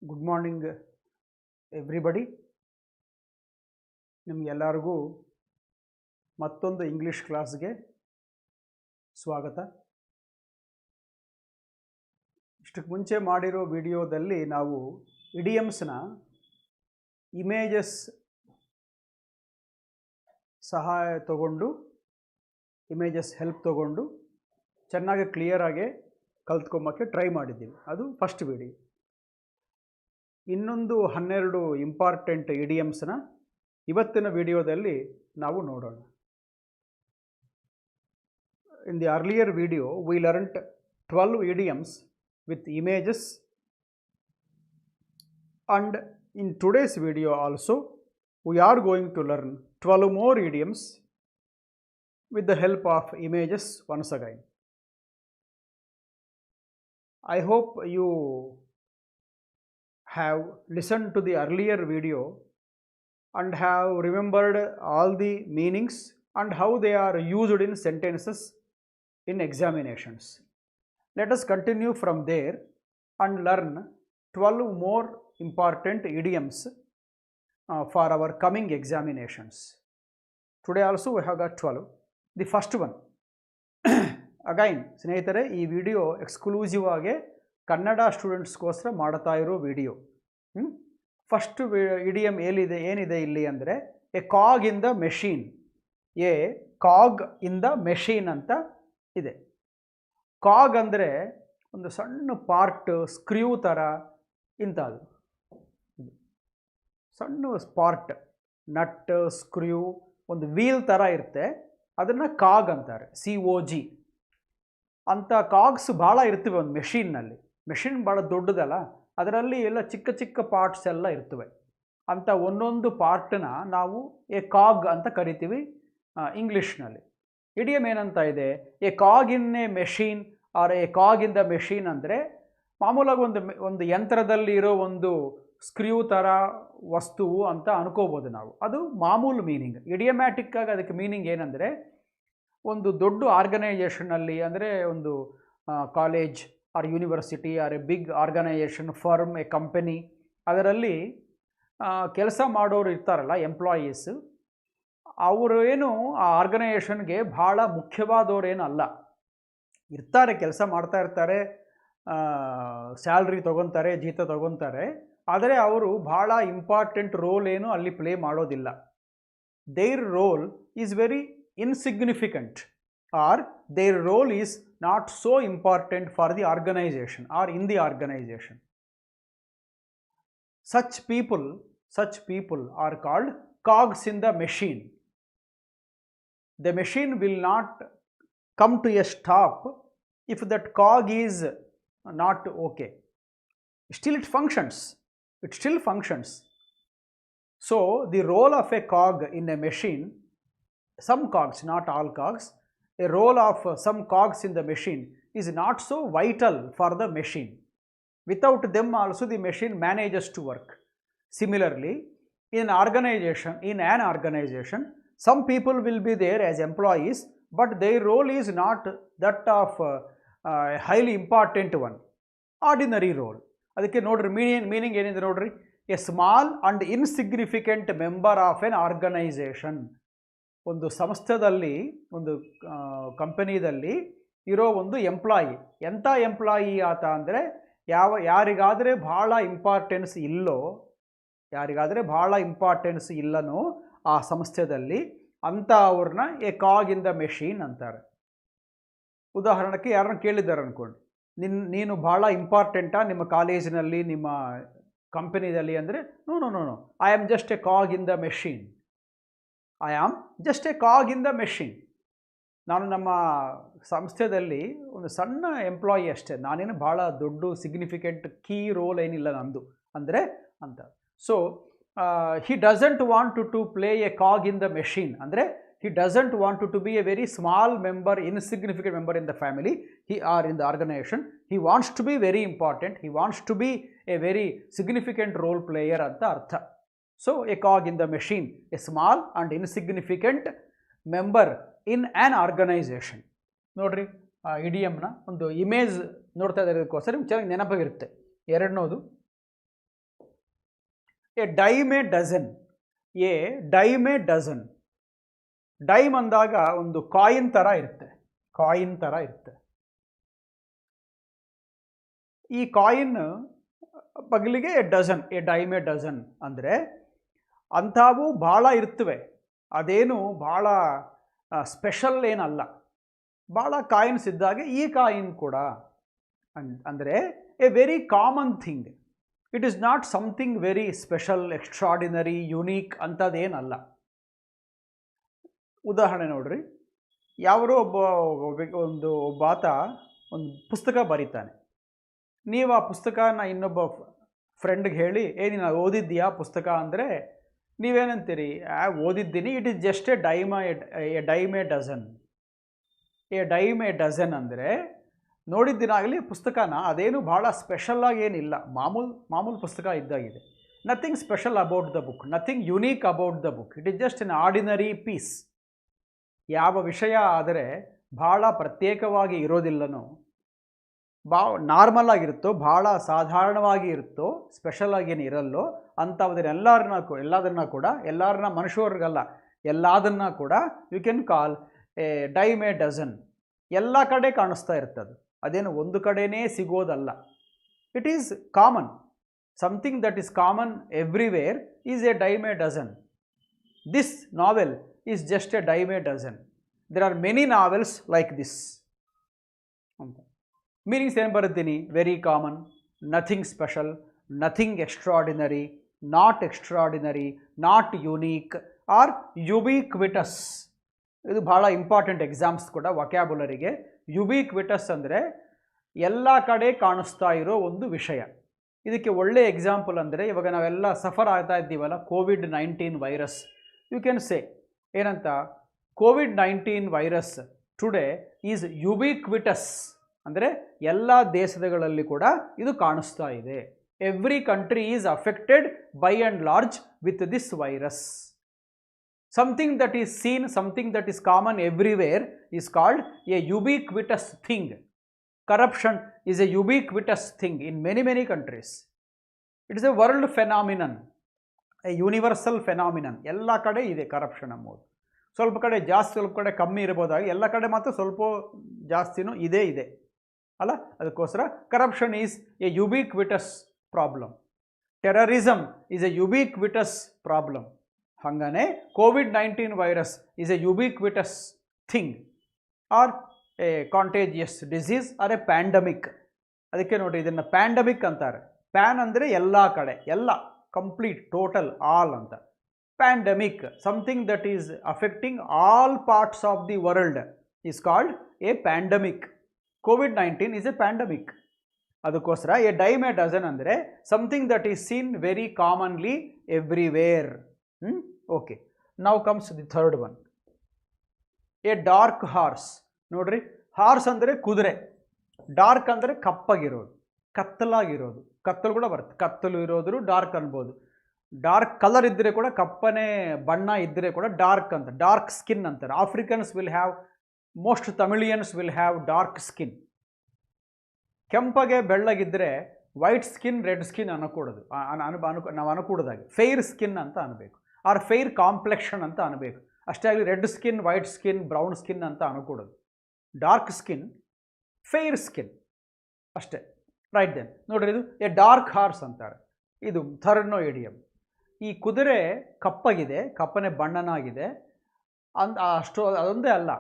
Good morning everybody. ನಿಮಗೆಲ್ಲರಿಗೂ ಮತ್ತೊಂದು English ಕ್ಲಾಸ್ಗೆ ಸ್ವಾಗತ. ಇಷ್ಟಕ್ಕೆ ಮುಂಚೆ ಮಾಡಿರೋ ವಿಡಿಯೋದಲ್ಲಿ ನಾವು ಇಡಿಯಮ್ಸ್ನ ಇಮೇಜಸ್ ಸಹಾಯ ತಗೊಂಡು ಇಮೇಜಸ್ ಹೆಲ್ಪ್ ತಗೊಂಡು ಚೆನ್ನಾಗಿ ಕ್ಲಿಯರಾಗಿ ಕಲ್ತ್ಕೊಂಬಕ್ಕೆ ಟ್ರೈ ಮಾಡಿದ್ದೀವಿ. ಅದು ಫಸ್ಟ್ ವಿಡಿಯೋ. ಇನ್ನೊಂದು 12 ಇಂಪಾರ್ಟೆಂಟ್ ಇಡಿಯಮ್ಸ್ನ ಇವತ್ತಿನ ವಿಡಿಯೋದಲ್ಲಿ ನಾವು ನೋಡೋಣ. In the earlier video we learned 12 idioms with images, and in today's video also we are going to learn 12 more idioms with the help of images once again. I hope you have listened to the earlier video and have remembered all the meanings and how they are used in sentences in examinations. Let us continue from there and learn 12 more important idioms for our coming examinations. Today also we have got 12. The first one again ಸ್ನೇಹಿತರೆ, ಈ video exclusive ಆಗಿ ಕನ್ನಡ ಸ್ಟೂಡೆಂಟ್ಸ್ಗೋಸ್ಕರ ಮಾಡ್ತಾ ಇರೋ video. First idiom ಏನಿದೆ ಇಲ್ಲಿ ಅಂದರೆ a cog in the machine. A cog in the machine ಅಂತ ಇದೆ. ಕಾಗ್ ಅಂದರೆ ಒಂದು ಸಣ್ಣ ಪಾರ್ಟ್, ಸ್ಕ್ರ್ಯೂ ಥರ ಇಂಥದ್ದು. ಸಣ್ಣ ಪಾರ್ಟ್, ನಟ್, ಸ್ಕ್ರ್ಯೂ, ಒಂದು ವೀಲ್ ಥರ ಇರುತ್ತೆ. ಅದನ್ನು ಕಾಗ್ ಅಂತಾರೆ, COG ಅಂತ. ಕಾಗ್ಸ್ ಭಾಳ ಇರ್ತವೆ ಒಂದು ಮೆಷಿನ್ನಲ್ಲಿ. ಮೆಷಿನ್ ಭಾಳ ದೊಡ್ಡದಲ್ಲ, ಅದರಲ್ಲಿ ಎಲ್ಲ ಚಿಕ್ಕ ಚಿಕ್ಕ ಪಾರ್ಟ್ಸ್ ಎಲ್ಲ ಇರ್ತವೆ. ಅಂತ ಒಂದೊಂದು ಪಾರ್ಟನ್ನ ನಾವು ಎ ಕಾಗ್ ಅಂತ ಕರಿತೀವಿ ಇಂಗ್ಲೀಷ್ನಲ್ಲಿ. ಇಡಿಯಮ್ ಏನಂತ ಇದೆ, a cog in a machine or a cog in the machine ಅಂದರೆ ಮಾಮೂಲಾಗಿ ಒಂದು ಯಂತ್ರದಲ್ಲಿ ಇರೋ ಒಂದು ಸ್ಕ್ರ್ಯೂ ಥರ ವಸ್ತುವು ಅಂತ ಅನ್ಕೋಬೋದು ನಾವು. ಅದು ಮಾಮೂಲು ಮೀನಿಂಗ್. ಇಡಿಯಮ್ಯಾಟಿಕ್ಕಾಗಿ ಅದಕ್ಕೆ ಮೀನಿಂಗ್ ಏನಂದರೆ, ಒಂದು ದೊಡ್ಡ ಆರ್ಗನೈಜೇಷನಲ್ಲಿ, ಅಂದರೆ ಒಂದು college or university or a big organisation, firm, a company, ಅದರಲ್ಲಿ ಕೆಲಸ ಮಾಡೋರು ಇರ್ತಾರಲ್ಲ, ಎಂಪ್ಲಾಯೀಸ್, ಅವರು ಏನು ಆ ಆರ್ಗನೈಜೇಷನ್ಗೆ ಭಾಳ ಮುಖ್ಯವಾದವರೇನು ಅಲ್ಲ. ಇರ್ತಾರೆ, ಕೆಲಸ ಮಾಡ್ತಾ ಇರ್ತಾರೆ, ಸ್ಯಾಲ್ರಿ ತೊಗೊತಾರೆ, ಜೀತ ತೊಗೊತಾರೆ, ಆದರೆ ಅವರು ಭಾಳ ಇಂಪಾರ್ಟೆಂಟ್ ರೋಲ್ ಏನು ಅಲ್ಲಿ ಪ್ಲೇ ಮಾಡೋದಿಲ್ಲ. Their role is very insignificant, or their role is not so important for the organization or in the organization. Such people are called cogs in the machine. The machine will not come to a stop if that cog is not okay. Still it still functions. So the role of a cog in a machine, some cogs, not all cogs, a role of some cogs in the machine is not so vital for the machine. Without them also the machine manages to work. Similarly, in an organization, some people will be there as employees, but their role is not that of a highly important one, ordinary role. ಅದಕ್ಕೆ ನೋಡ್ರಿ meaning ಏನಿದೆ ನೋಡ್ರಿ, a small and insignificant member of an organisation. ಒಂದು ಸಂಸ್ಥೆಯಲ್ಲಿ, ಒಂದು ಕಂಪನಿಯಲ್ಲಿ ಇರೋ ಒಂದು ಎಂಪ್ಲಾಯಿ. ಎಂಥ ಎಂಪ್ಲಾಯಿ ಆತ ಅಂದರೆ, ಯಾರಿಗಾದರೆ ಭಾಳ ಇಂಪಾರ್ಟೆನ್ಸ್ ಇಲ್ಲನೋ ಆ ಸಂಸ್ಥೆಯಲ್ಲಿ ಅಂಥ ಅವ್ರನ್ನ A cog in the machine ಅಂತಾರೆ. ಉದಾಹರಣೆಗೆ ಯಾರನ್ನ ಕೇಳಿದ್ದಾರೆ ಅಂದ್ಕೊಂಡು, ನೀನು ಭಾಳ ಇಂಪಾರ್ಟೆಂಟಾ ನಿಮ್ಮ ಕಾಲೇಜಿನಲ್ಲಿ, ನಿಮ್ಮ ಕಂಪನಿಯಲ್ಲಿ ಅಂದರೆ, no, I am just a cog in the machine. I am just a cog in the machine. ನಾನು ನಮ್ಮ ಸಂಸ್ಥೆಯಲ್ಲಿ ಒಂದು ಸಣ್ಣ ಎಂಪ್ಲಾಯಿ ಅಷ್ಟೇ, ನಾನೇನು ಭಾಳ ದೊಡ್ಡ ಸಿಗ್ನಿಫಿಕೆಂಟ್ ಕೀ ರೋಲ್ ಏನಿಲ್ಲ ನಂದು ಅಂದರೆ ಅಂತ. So he doesn't want to play a cog in the machine ಅಂದರೆ, he doesn't want to be a very small member, insignificant member in the family, or in the organisation. He wants to be very important, he wants to be a very significant role player ಅಂತ ಅರ್ಥ. So a cog in the machine, a small and insignificant member in an organization. ನೋಡ್ರಿ, ಇಡಿಯಮ್ನ ಒಂದು image ನೋಡ್ತಾ ಇರೋದಕ್ಕೋಸ್ಕರ ನಿಮ್ಗೆ ಚೆನ್ನಾಗಿ ನೆನಪಾಗಿರುತ್ತೆ. ಎರಡನೇದು a dime a dozen. A dime a dozen. Dime ಅಂದಾಗ ಒಂದು ಕಾಯಿನ್ ಥರ ಇರುತ್ತೆ, ಕಾಯಿನ್ ಥರ ಇರುತ್ತೆ. ಈ ಕಾಯಿನ್ ಬಗಲಿಗೆ a dozen, a dime a dozen ಅಂದರೆ ಅಂಥವು ಭಾಳ ಇರ್ತವೆ, ಅದೇನು ಭಾಳ ಸ್ಪೆಷಲ್ ಏನಲ್ಲ, ಭಾಳ ಕಾಯಿನ್ಸ್ ಇದ್ದಾಗೆ ಈ ಕಾಯಿನ್ ಕೂಡ ಅಂದರೆ a very common thing. It is not something very special, extraordinary, unique ಅಂಥದ್ದೇನಲ್ಲ. ಉದಾಹರಣೆ ನೋಡ್ರಿ, ಯಾರೋ ಒಬ್ಬಾತ ಒಂದು ಪುಸ್ತಕ ಬರೀತಾನೆ. ನೀವು ಆ ಪುಸ್ತಕನ ಇನ್ನೊಬ್ಬ ಫ್ರೆಂಡ್ಗೆ ಹೇಳಿ, ನೀನು ಓದಿದ್ದೀಯಾ ಪುಸ್ತಕ ಅಂದರೆ ನೀವೇನಂತೀರಿ? ಓದಿದ್ದೀನಿ, it is just a dime a dozen. A dime a dozen ಅಂದರೆ ನೋಡಿದ್ದೀನಾಗಲಿ ಪುಸ್ತಕನ, ಅದೇನು ಭಾಳ ಸ್ಪೆಷಲ್ಲಾಗಿ ಏನಿಲ್ಲ, ಮಾಮೂಲು ಪುಸ್ತಕ ಇದ್ದಾಗಿದೆ. Nothing special about the book, nothing unique about the book, it is just an ordinary piece. ಯಾವ ವಿಷಯ ಆದರೆ ಭಾಳ ಪ್ರತ್ಯೇಕವಾಗಿ ಇರೋದಿಲ್ಲನೋ, ನಾರ್ಮಲ್ ಆಗಿರುತ್ತೋ, ಭಾಳ ಸಾಧಾರಣವಾಗಿ ಇರುತ್ತೋ, ಸ್ಪೆಷಲ್ ಆಗೇನು ಇರಲ್ಲೋ ಅಂಥವುದನ್ನೆಲ್ಲರನ್ನ ಕೂಡ, ಎಲ್ಲರನ್ನ ಮನುಷ್ಯರಿಗಲ್ಲ, ಎಲ್ಲದನ್ನ ಕೂಡ you can call a dime a dozen. ಎಲ್ಲ ಕಡೆ ಕಾಣಿಸ್ತಾ ಇರ್ತದೆ, ಅದೇನು ಒಂದು ಕಡೆನೇ ಸಿಗೋದಲ್ಲ. It is common, something that is common everywhere is a dime a dozen. This novel is just a dime a dozen. There are many novels like this ಅಂತ. Meanings ಏನು ಬರುತ್ತೀನಿ? Very common, nothing special, nothing extraordinary, not extraordinary, not unique or ubiquitous. ಇದು ಭಾಳ important exams ಕೂಡ ವೊಕ್ಯಾಬುಲರಿಗೆ. ಯುಬಿಕ್ವಿಟಸ್ ಅಂದರೆ ಎಲ್ಲ ಕಡೆ ಕಾಣಿಸ್ತಾ ಇರೋ ಒಂದು ವಿಷಯ. ಇದಕ್ಕೆ ಒಳ್ಳೆಯ ಎಕ್ಸಾಂಪಲ್ ಅಂದರೆ ಇವಾಗ ನಾವೆಲ್ಲ ಸಫರ್ ಆಗ್ತಾ ಇದ್ದೀವಲ್ಲ, COVID-19 virus. You can say ಏನಂತ, COVID-19 ವೈರಸ್ ಟುಡೇ ಈಸ್ ಯುಬಿಕ್ವಿಟಸ್ ಅಂದರೆ ಎಲ್ಲ ದೇಶಗಳಲ್ಲಿ ಕೂಡ ಇದು ಕಾಣಿಸ್ತಾ ಇದೆ. Every country is affected by and large with this virus. Something that is seen, something that is common everywhere is called a ubiquitous thing. Corruption is a ubiquitous thing in many countries. It is a world phenomenon, a universal phenomenon. ಎಲ್ಲ ಕಡೆ ಇದೆ corruption ಎಂಬುದು. ಸ್ವಲ್ಪ ಕಡೆ ಜಾಸ್ತಿ, ಸ್ವಲ್ಪ ಕಡೆ ಕಮ್ಮಿ ಇರ್ಬೋದಾಗಿ, ಎಲ್ಲ ಕಡೆ ಮಾತ್ರ ಸ್ವಲ್ಪ ಜಾಸ್ತಿನೂ ಇದೆ ಅಲ್ಲ. ಅದಕ್ಕೋಸ್ಕರ corruption is a ubiquitous problem. Terrorism is a ubiquitous problem. ಹಾಗಾನೆ COVID-19 virus is a ubiquitous thing or a contagious disease or a pandemic. ಅದಕ್ಕೆ ನೋಡಿ ಇದನ್ನು ಪ್ಯಾಂಡಮಿಕ್ ಅಂತಾರೆ. ಪ್ಯಾನ್ ಅಂದರೆ ಎಲ್ಲ ಕಡೆ, ಎಲ್ಲ, ಕಂಪ್ಲೀಟ್, ಟೋಟಲ್, ಆಲ್ ಅಂತ. Pandemic, something that is affecting all parts of the world is called A pandemic. COVID-19 is A pandemic. ಅದಕ್ಕೋಸ್ಕರ ಎ ಡೈಮ್ ಎ ಡಜನ್ ಅಂದರೆ something that is scene very commonly everywhere. Okay, now comes the third one, A dark horse. ನೋಡ್ರಿ, horse ಅಂದರೆ ಕುದುರೆ, dark ಅಂದರೆ ಕಪ್ಪಾಗಿರೋದು, ಕತ್ತಲಾಗಿರೋದು. ಕತ್ತಲು ಕೂಡ ಬರುತ್ತೆ, ಕತ್ತಲು ಇರೋದು ಡಾರ್ಕ್ ಅನ್ಬೋದು. ಡಾರ್ಕ್ ಕಲರ್ ಇದ್ದರೆ ಕೂಡ, ಕಪ್ಪನೇ ಬಣ್ಣ ಇದ್ದರೆ ಕೂಡ ಡಾರ್ಕ್ ಅಂತ, ಡಾರ್ಕ್ ಸ್ಕಿನ್ ಅಂತಾರೆ. Africans will have, most Tamilians will have dark skin. ಕೆಂಪಗೆ ಬೆಳ್ಳಗಿದ್ದರೆ ವೈಟ್ ಸ್ಕಿನ್, ರೆಡ್ ಸ್ಕಿನ್ ಅನ್ನಕೂಡದು, ನಾವು ಅನ್ಕೂಡದಾಗಿ ಫೇರ್ ಸ್ಕಿನ್ ಅಂತ ಅನ್ಬೇಕು, ಆರ್ ಫೇರ್ ಕಾಂಪ್ಲೆಕ್ಷನ್ ಅಂತ ಅನ್ಬೇಕು. ಅಷ್ಟೇ ಆಗಲಿ red skin, white skin, brown skin ಅಂತ ಅನ್ಕೂಡದು. ಡಾರ್ಕ್ ಸ್ಕಿನ್, ಫೇರ್ ಸ್ಕಿನ್ ಅಷ್ಟೇ. ರೈಟ್ ದೆನ್ ನೋಡ್ರಿ, ಇದು ಎ ಡಾರ್ಕ್ ಹಾರ್ಸ್ ಅಂತಾರೆ. ಇದು ಥರ್ಡ್ನೋ ಇಡಿಯಮ್. ಈ ಕುದುರೆ ಕಪ್ಪಗಿದೆ, ಕಪ್ಪನೆ ಬಣ್ಣನಾಗಿದೆ ಅಷ್ಟು ಅದೊಂದೇ ಅಲ್ಲ,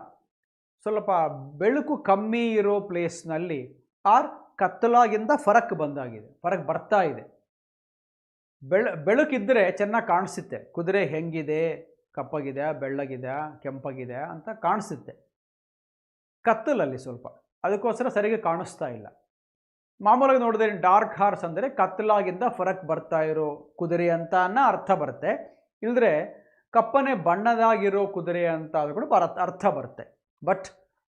ಸ್ವಲ್ಪ ಬೆಳಕು ಕಮ್ಮಿ ಇರೋ ಪ್ಲೇಸ್ನಲ್ಲಿ ಆರ್ ಕತ್ತಲಾಗಿಂದ ಫರಕ್ ಬರ್ತಾ ಇದೆ. ಬೆಳಕಿದ್ದರೆ ಚೆನ್ನಾಗಿ ಕಾಣಿಸುತ್ತೆ, ಕುದುರೆ ಹೆಂಗಿದೆ, ಕಪ್ಪಗಿದೆ, ಬೆಳ್ಳಗಿದೆ, ಕೆಂಪಗಿದೆ ಅಂತ ಕಾಣಿಸುತ್ತೆ. ಕತ್ತಲಲ್ಲಿ ಸ್ವಲ್ಪ, ಅದಕ್ಕೋಸ್ಕರ ಸರಿಯಾಗಿ ಕಾಣಿಸ್ತಾ ಇಲ್ಲ. ಮಾಮೂಲಾಗಿ ನೋಡಿದ್ರೆ ಡಾರ್ಕ್ ಹಾರ್ಸ್ ಅಂದರೆ ಕತ್ತಲಾಗಿಂದ ಫರಕ್ ಬರ್ತಾ ಇರೋ ಕುದುರೆ ಅಂತ ಅರ್ಥ ಬರುತ್ತೆ. ಇಲ್ಲದ್ರೆ ಕಪ್ಪನೆ ಬಣ್ಣದಾಗಿರೋ ಕುದುರೆ ಅಂತ ಅದು ಕೂಡ ಅರ್ಥ ಬರುತ್ತೆ. But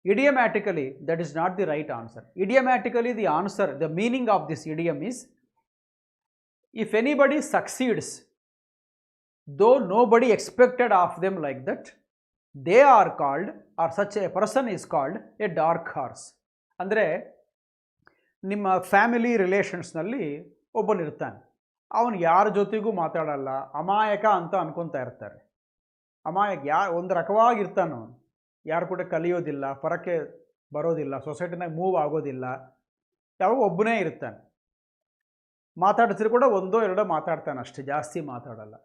idiomatically that is not the right answer. Idiomatically the answer, the meaning of this idiom is, if anybody succeeds, though nobody expected of them like that, they are called, or such a person is called a dark horse. ಅಂದರೆ ನಿಮ್ಮ family ರಿಲೇಷನ್ಸ್ನಲ್ಲಿ ಒಬ್ಬನಿರ್ತಾನೆ, ಅವನು ಯಾರ ಜೊತೆಗೂ ಮಾತಾಡಲ್ಲ, ಅಮಾಯಕ ಅಂತ ಅನ್ಕೊತಾ ಇರ್ತಾರೆ. ಅಮಾಯಕ ಒಂದು ರಕವಾಗಿರ್ತಾನೆ ಅವನು, ಯಾರು ಕೂಡ ಕಲಿಯೋದಿಲ್ಲ, ಹೊರಕ್ಕೆ ಬರೋದಿಲ್ಲ, ಸೊಸೈಟಿನಾಗ ಮೂವ್ ಆಗೋದಿಲ್ಲ, ಯಾವಾಗ ಒಬ್ಬನೇ ಇರ್ತಾನೆ. ಮಾತಾಡಿಸಿದ್ರು ಕೂಡ ಒಂದೋ ಎರಡೋ ಮಾತಾಡ್ತಾನೆ ಅಷ್ಟೇ, ಜಾಸ್ತಿ ಮಾತಾಡಲ್ಲ.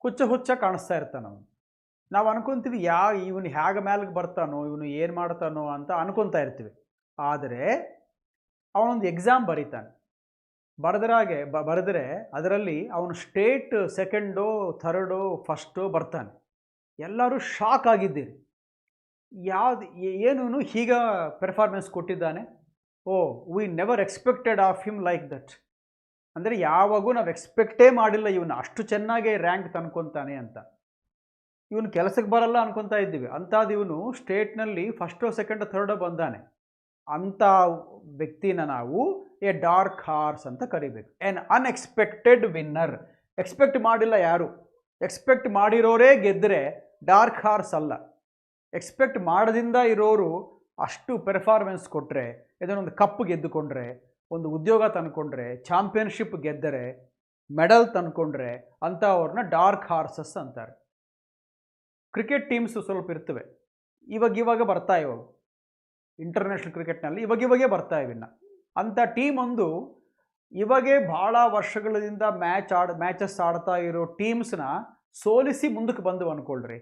ಹುಚ್ಚ ಕಾಣಿಸ್ತಾ ಇರ್ತಾನೆ ಅವನು. ನಾವು ಅನ್ಕೊತೀವಿ ಇವನು ಹೇಗೆ ಮ್ಯಾಲಿಗೆ ಬರ್ತಾನೋ, ಇವನು ಏನು ಮಾಡ್ತಾನೋ ಅಂತ ಅನ್ಕೊತಾ ಇರ್ತೀವಿ. ಆದರೆ ಅವನೊಂದು ಎಕ್ಸಾಮ್ ಬರೀತಾನೆ, ಬರೆದರೆ ಅದರಲ್ಲಿ ಅವನು ಸ್ಟೇಟ್ ಸೆಕೆಂಡೋ ಥರ್ಡೋ ಫಸ್ಟೋ ಬರ್ತಾನೆ. ಎಲ್ಲರೂ ಶಾಕ್ ಆಗಿದ್ದೀರಿ, ಏನು ಹೀಗ ಪರ್ಫಾರ್ಮೆನ್ಸ್ ಕೊಟ್ಟಿದ್ದಾನೆ. We never expected of him like that. ಅಂದರೆ ಯಾವಾಗೂ ನಾವು ಎಕ್ಸ್ಪೆಕ್ಟೇ ಮಾಡಿಲ್ಲ ಇವನು ಅಷ್ಟು ಚೆನ್ನಾಗಿ ರ್ಯಾಂಕ್ ತಂದ್ಕೊತಾನೆ ಅಂತ. ಇವನು ಕೆಲಸಕ್ಕೆ ಬರಲ್ಲ ಅನ್ಕೊತಾ ಇದ್ದೀವಿ, ಅಂಥದ್ದು ಇವನು ಸ್ಟೇಟ್ನಲ್ಲಿ ಫಸ್ಟೋ ಸೆಕೆಂಡೋ ಥರ್ಡೋ ಬಂದಾನೆ. ಅಂಥ ವ್ಯಕ್ತಿನ ನಾವು ಎ ಡಾರ್ಕ್ ಹಾರ್ಸ್ ಅಂತ ಕರಿಬೇಕು. N unexpected winner. ಎಕ್ಸ್ಪೆಕ್ಟ್ ಮಾಡಿಲ್ಲ ಯಾರು, ಎಕ್ಸ್ಪೆಕ್ಟ್ ಮಾಡಿರೋರೇ ಗೆದ್ದರೆ ಡಾರ್ಕ್ ಹಾರ್ಸ್ ಅಲ್ಲ. ಎಕ್ಸ್ಪೆಕ್ಟ್ ಮಾಡದಿಂದ ಇರೋರು ಅಷ್ಟು ಪರ್ಫಾರ್ಮೆನ್ಸ್ ಕೊಟ್ಟರೆ, ಇದನ್ನೊಂದು ಕಪ್ ಗೆದ್ದುಕೊಂಡ್ರೆ, ಒಂದು ಉದ್ಯೋಗ ತಂದುಕೊಂಡ್ರೆ, ಚಾಂಪಿಯನ್ಶಿಪ್ ಗೆದ್ದರೆ, ಮೆಡಲ್ ತಂದುಕೊಂಡ್ರೆ ಅಂಥವ್ರನ್ನ ಡಾರ್ಕ್ ಹಾರ್ಸಸ್ ಅಂತಾರೆ. ಕ್ರಿಕೆಟ್ ಟೀಮ್ಸು ಸ್ವಲ್ಪ ಇರ್ತವೆ, ಇವಾಗ ಬರ್ತಾ ಇವಾಗ ಇಂಟರ್ನ್ಯಾಷನಲ್ ಕ್ರಿಕೆಟ್ನಲ್ಲಿ ಇವಾಗೇ ಬರ್ತಾ ಇವಿನ್ನ. ಅಂಥ ಟೀಮ್ ಒಂದು ಇವಾಗೇ ಭಾಳ ವರ್ಷಗಳಿಂದ ಮ್ಯಾಚಸ್ ಆಡ್ತಾ ಇರೋ ಟೀಮ್ಸ್ನ ಸೋಲಿಸಿ ಮುಂದಕ್ಕೆ ಬಂದು ಅಂದ್ಕೊಳ್ರಿ,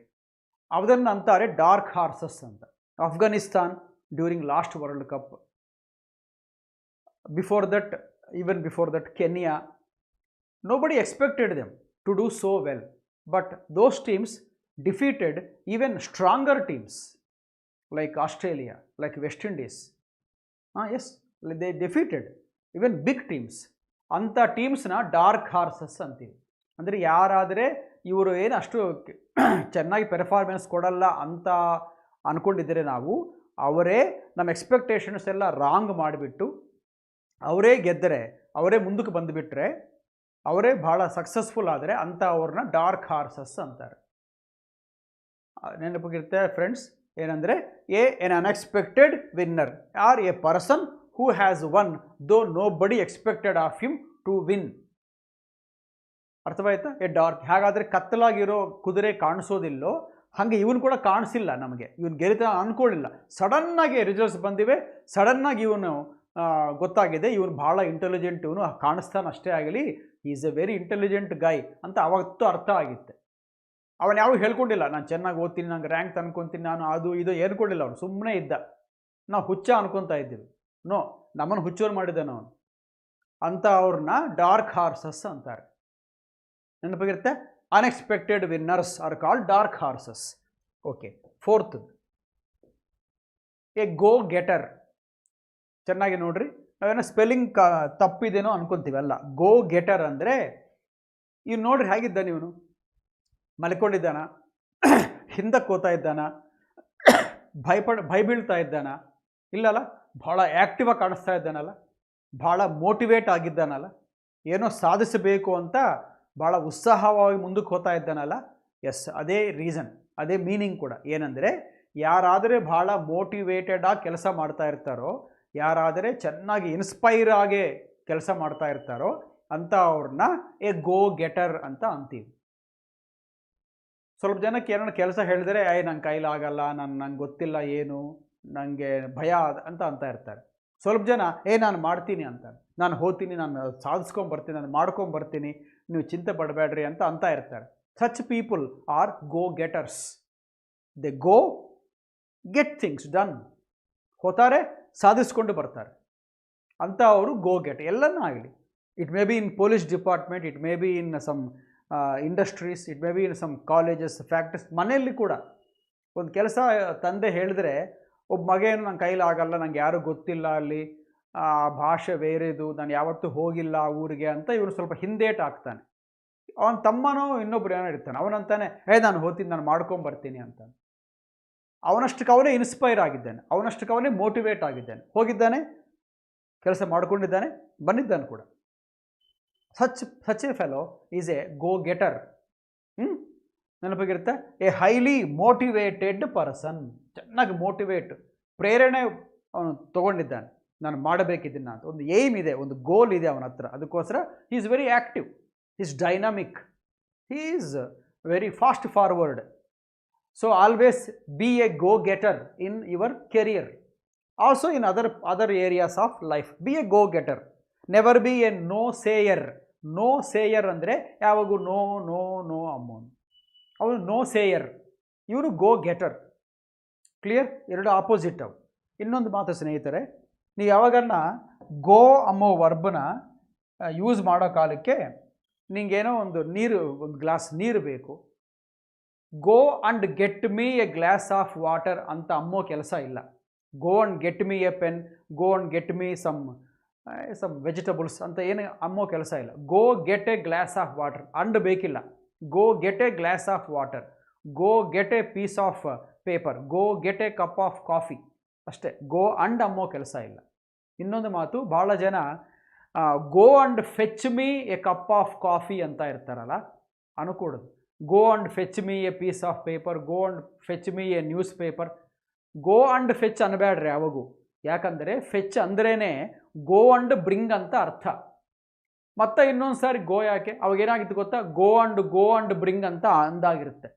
ಅದನ್ನು ಅಂತಾರೆ ಡಾರ್ಕ್ ಹಾರ್ಸಸ್ ಅಂತ. Afghanistan during last world cup, before that Kenya, nobody expected them to do so well, but those teams defeated even stronger teams like Australia, like West Indies. Yes, they defeated even big teams. ಅಂಥ ಟೀಮ್ಸ್ನ dark horses ಅಂತೀವಿ. ಅಂದರೆ ಯಾರಾದರೆ ಇವರು ಏನು ಅಷ್ಟು ಚೆನ್ನಾಗಿ performance ಕೊಡಲ್ಲ ಅಂತ ಅಂದ್ಕೊಂಡಿದ್ದರೆ ನಾವು, ಅವರೇ ನಮ್ಮ ಎಕ್ಸ್ಪೆಕ್ಟೇಷನ್ಸ್ ಎಲ್ಲ ರಾಂಗ್ ಮಾಡಿಬಿಟ್ಟು ಅವರೇ ಗೆದ್ದರೆ, ಅವರೇ ಮುಂದಕ್ಕೆ ಬಂದುಬಿಟ್ರೆ, ಅವರೇ ಭಾಳ ಸಕ್ಸಸ್ಫುಲ್ ಆದರೆ ಅಂಥ ಅವ್ರನ್ನ ಡಾರ್ಕ್ ಹಾರ್ಸಸ್ ಅಂತಾರೆ. ನೆನಪಿಗಿರುತ್ತೆ ಫ್ರೆಂಡ್ಸ್, ಏನಂದರೆ an unexpected winner or a person who has won though nobody expected of him to win. ಅರ್ಥವಾಯ್ತಾ? A dark. ಹಾಗಾದರೆ ಕತ್ತಲಾಗಿರೋ ಕುದುರೆ ಕಾಣಿಸೋದಿಲ್ಲೋ ಹಾಗೆ ಇವನು ಕೂಡ ಕಾಣಿಸಿಲ್ಲ ನಮಗೆ, ಇವನು ಗೆಲ್ತಾ ಅಂದ್ಕೊಳ್ಳಿಲ್ಲ. ಸಡನ್ನಾಗಿ ರಿಸಲ್ಟ್ಸ್ ಬಂದಿವೆ, ಸಡನ್ನಾಗಿ ಇವನು ಗೊತ್ತಾಗಿದೆ ಇವನು ಭಾಳ ಇಂಟೆಲಿಜೆಂಟ್, ಇವನು ಕಾಣಿಸ್ತಾನೆ ಅಷ್ಟೇ ಆಗಲಿ, ಈಸ್ ಎ ವೆರಿ ಇಂಟೆಲಿಜೆಂಟ್ ಗೈ ಅಂತ ಅವತ್ತು ಅರ್ಥ ಆಗಿತ್ತೆ. ಅವನು ಯಾವ ಹೇಳ್ಕೊಂಡಿಲ್ಲ ನಾನು ಚೆನ್ನಾಗಿ ಓದ್ತೀನಿ, ನಂಗೆ ರ್ಯಾಂಕ್ ತಂದ್ಕೊತೀನಿ, ನಾನು ಅದು ಇದು ಹೇಳ್ಕೊಂಡಿಲ್ಲ. ಅವನು ಸುಮ್ಮನೆ ಇದ್ದ. ನಾವು ಹುಚ್ಚ ಅನ್ಕೊತಾ ಇದ್ದೀವಿ. ನೋ, ನಮ್ಮನ್ನು ಹುಚ್ಚೋರು ಮಾಡಿದ್ದಾನೆ ಅವನು. ಅಂತ ಅವ್ರನ್ನ ಡಾರ್ಕ್ ಹಾರ್ಸಸ್ ಅಂತಾರೆ. ನೆನಪಿಗಿರುತ್ತೆ, unexpected winners are called dark horses. Okay, fourth, a go getter. ಚೆನ್ನಾಗಿ ನೋಡ್ರಿ, ನಾವೇನೋ ಸ್ಪೆಲ್ಲಿಂಗ್ ತಪ್ಪಿದೇನೋ ಅನ್ಕೊತೀವಲ್ಲ. ಗೋ ಗೆಟರ್ ಅಂದರೆ ಇವ್ನು ನೋಡ್ರಿ ಹೇಗಿದ್ದಾನೆ, ಇವನು ಮಲ್ಕೊಂಡಿದ್ದಾನ, ಹಿಂದಕ್ಕೆ ಹೋಗ್ತಾ ಇದ್ದಾನ, ಭಯ ಬೀಳ್ತಾ ಇದ್ದಾನ? ಇಲ್ಲಲ್ಲ, ಭಾಳ ಆ್ಯಕ್ಟಿವ್ ಆಗಿ ಕಾಣಿಸ್ತಾ ಇದ್ದಾನಲ್ಲ, ಭಾಳ ಮೋಟಿವೇಟ್ ಆಗಿದ್ದಾನಲ್ಲ, ಏನೋ ಸಾಧಿಸಬೇಕು ಅಂತ ಭಾಳ ಉತ್ಸಾಹವಾಗಿ ಮುಂದಕ್ಕೆ ಹೋಗ್ತಾ ಇದ್ದಾನಲ್ಲ. ಎಸ್, ಅದೇ ರೀಸನ್, ಅದೇ ಮೀನಿಂಗ್ ಕೂಡ. ಏನಂದರೆ ಯಾರಾದರೆ ಭಾಳ ಮೋಟಿವೇಟೆಡ್ ಆಗಿ ಕೆಲಸ ಮಾಡ್ತಾ ಇರ್ತಾರೋ, ಯಾರಾದರೆ ಚೆನ್ನಾಗಿ ಇನ್ಸ್ಪೈರ್ ಆಗಿ ಕೆಲಸ ಮಾಡ್ತಾ ಇರ್ತಾರೋ ಅಂತ ಅವ್ರನ್ನ ಎ ಗೋ ಗೆಟರ್ ಅಂತ ಅಂತೀವಿ. ಸ್ವಲ್ಪ ಜನಕ್ಕೆ ಏನೋ ಕೆಲಸ ಹೇಳಿದರೆ ನಂಗೆ ಕೈಲಾಗಲ್ಲ, ನಂಗೆ ಗೊತ್ತಿಲ್ಲ ಏನು, ನನಗೆ ಭಯ ಅಂತ ಇರ್ತಾರೆ. ಸ್ವಲ್ಪ ಜನ ನಾನು ಮಾಡ್ತೀನಿ ಅಂತಾರೆ, ನಾನು ಹೋಗ್ತೀನಿ, ನಾನು ಸಾಧಿಸ್ಕೊಂಬರ್ತೀನಿ, ನಾನು ಮಾಡ್ಕೊಂಬರ್ತೀನಿ, ನೀವು ಚಿಂತೆ ಪಡಬೇಡ್ರಿ ಅಂತ ಇರ್ತಾರೆ. Such people are go getters. They go get things done. ಹೋಗ್ತಾರೆ, ಸಾಧಿಸ್ಕೊಂಡು ಬರ್ತಾರೆ ಅಂತ ಅವರು ಗೋ ಗೆಟ್. ಎಲ್ಲನೂ ಆಗಲಿ, it may be in police department, it may be in some industries, it may be in some colleges, factories. ಮನೆಯಲ್ಲಿ ಕೂಡ ಒಂದು ಕೆಲಸ ತಂದೆ ಹೇಳಿದ್ರೆ, ಒಬ್ಬ ಮಗ ಏನು ನನ್ನ ಕೈಲಾಗಲ್ಲ, ನಂಗೆ ಯಾರೂ ಗೊತ್ತಿಲ್ಲ, ಅಲ್ಲಿ ಭಾಷೆ ಬೇರೆದು, ನಾನು ಯಾವತ್ತೂ ಹೋಗಿಲ್ಲ ಆ ಊರಿಗೆ ಅಂತ ಇವನು ಸ್ವಲ್ಪ ಹಿಂದೇಟು ಆಗ್ತಾನೆ. ಅವನ ತಮ್ಮನೋ ಇನ್ನೊಬ್ರು ಏನೋ ಇರ್ತಾನೆ, ಅವನಂತಾನೆ ನಾನು ಹೋಗ್ತೀನಿ, ನಾನು ಮಾಡ್ಕೊಂಬರ್ತೀನಿ ಅಂತಾನೆ. ಅವನಷ್ಟಕ್ಕೆ ಅವನೇ ಇನ್ಸ್ಪೈರ್ ಆಗಿದ್ದಾನೆ, ಅವನಷ್ಟಕ್ಕೆ ಅವನೇ ಮೋಟಿವೇಟ್ ಆಗಿದ್ದಾನೆ, ಹೋಗಿದ್ದಾನೆ, ಕೆಲಸ ಮಾಡ್ಕೊಂಡಿದ್ದಾನೆ, ಬಂದಿದ್ದಾನೆ ಕೂಡ. Such a fellow is a go getter. ನೆನಪಿಗಿರುತ್ತೆ, ಎ ಹೈಲಿ ಮೋಟಿವೇಟೆಡ್ ಪರ್ಸನ್. ಚೆನ್ನಾಗಿ ಪ್ರೇರಣೆ ಅವನು ತೊಗೊಂಡಿದ್ದಾನೆ. ನಾನು ಮಾಡಬೇಕಿದ್ದನ್ನು ಅಂತ ಒಂದು ಏಮ್ ಇದೆ, ಒಂದು ಗೋಲ್ ಇದೆ ಅವನ ಹತ್ರ. ಅದಕ್ಕೋಸ್ಕರ he is very active, he is dynamic, he is very fast forward. So always be a go getter in your career. Also in other areas of life be a go getter. Never be a no sayer. No sayer ಅಂದರೆ ಯಾವಾಗೂ no no no ಅಮ್ಮೋನು, ಅವನು no Seir, ಇವರು ಗೋ getter. Clear? ಎರಡು opposite ಅವು. ಇನ್ನೊಂದು ಮಾತು ಸ್ನೇಹಿತರೆ, ನೀವು ಯಾವಾಗನ್ನ ಗೋ ಅನ್ನೋ ವರ್ಬನ್ನ ಯೂಸ್ ಮಾಡೋ ಕಾಲಕ್ಕೆ ನಿಂಗೇನೋ ಒಂದು ನೀರು, ಒಂದು ಗ್ಲಾಸ್ ನೀರು ಬೇಕು, go and get me a glass of water ಅಂತ ಅಮ್ಮೋ ಕೆಲಸ ಇಲ್ಲ. Go and get me a pen, go and get me some vegetables ಅಂತ ಏನು ಅಮ್ಮೋ ಕೆಲಸ ಇಲ್ಲ. Go get a glass of water, and ಬೇಕಿಲ್ಲ. Go get a glass of water, go get a piece of paper, go get a cup of coffee, ಅಷ್ಟೇ. Go and ಅಮ್ಮೋ ಕೆಲಸ ಇಲ್ಲ. ಇನ್ನೊಂದು ಮಾತು, ಭಾಳ ಜನ go and fetch me a cup of coffee ಅಂತ ಇರ್ತಾರಲ್ಲ, ಅನ್ಕೊಡೋದು. Go and fetch me a piece of paper, go and fetch me a newspaper. Go and fetch ಅನ್ಬೇಡ್ರಿ ಯಾವಾಗೂ. ಯಾಕಂದರೆ ಫೆಚ್ ಅಂದ್ರೇ ಗೋ ಅಂಡ್ ಬ್ರಿಂಗ್ ಅಂತ ಅರ್ಥ. ಮತ್ತೆ ಇನ್ನೊಂದು ಸಾರಿ ಗೋ ಯಾಕೆ, ಅವಾಗೇನಾಗಿತ್ತು ಗೊತ್ತಾ, ಗೋ ಅಂಡ್ ಬ್ರಿಂಗ್ ಅಂತ ಅಂದಾಗಿರುತ್ತೆ.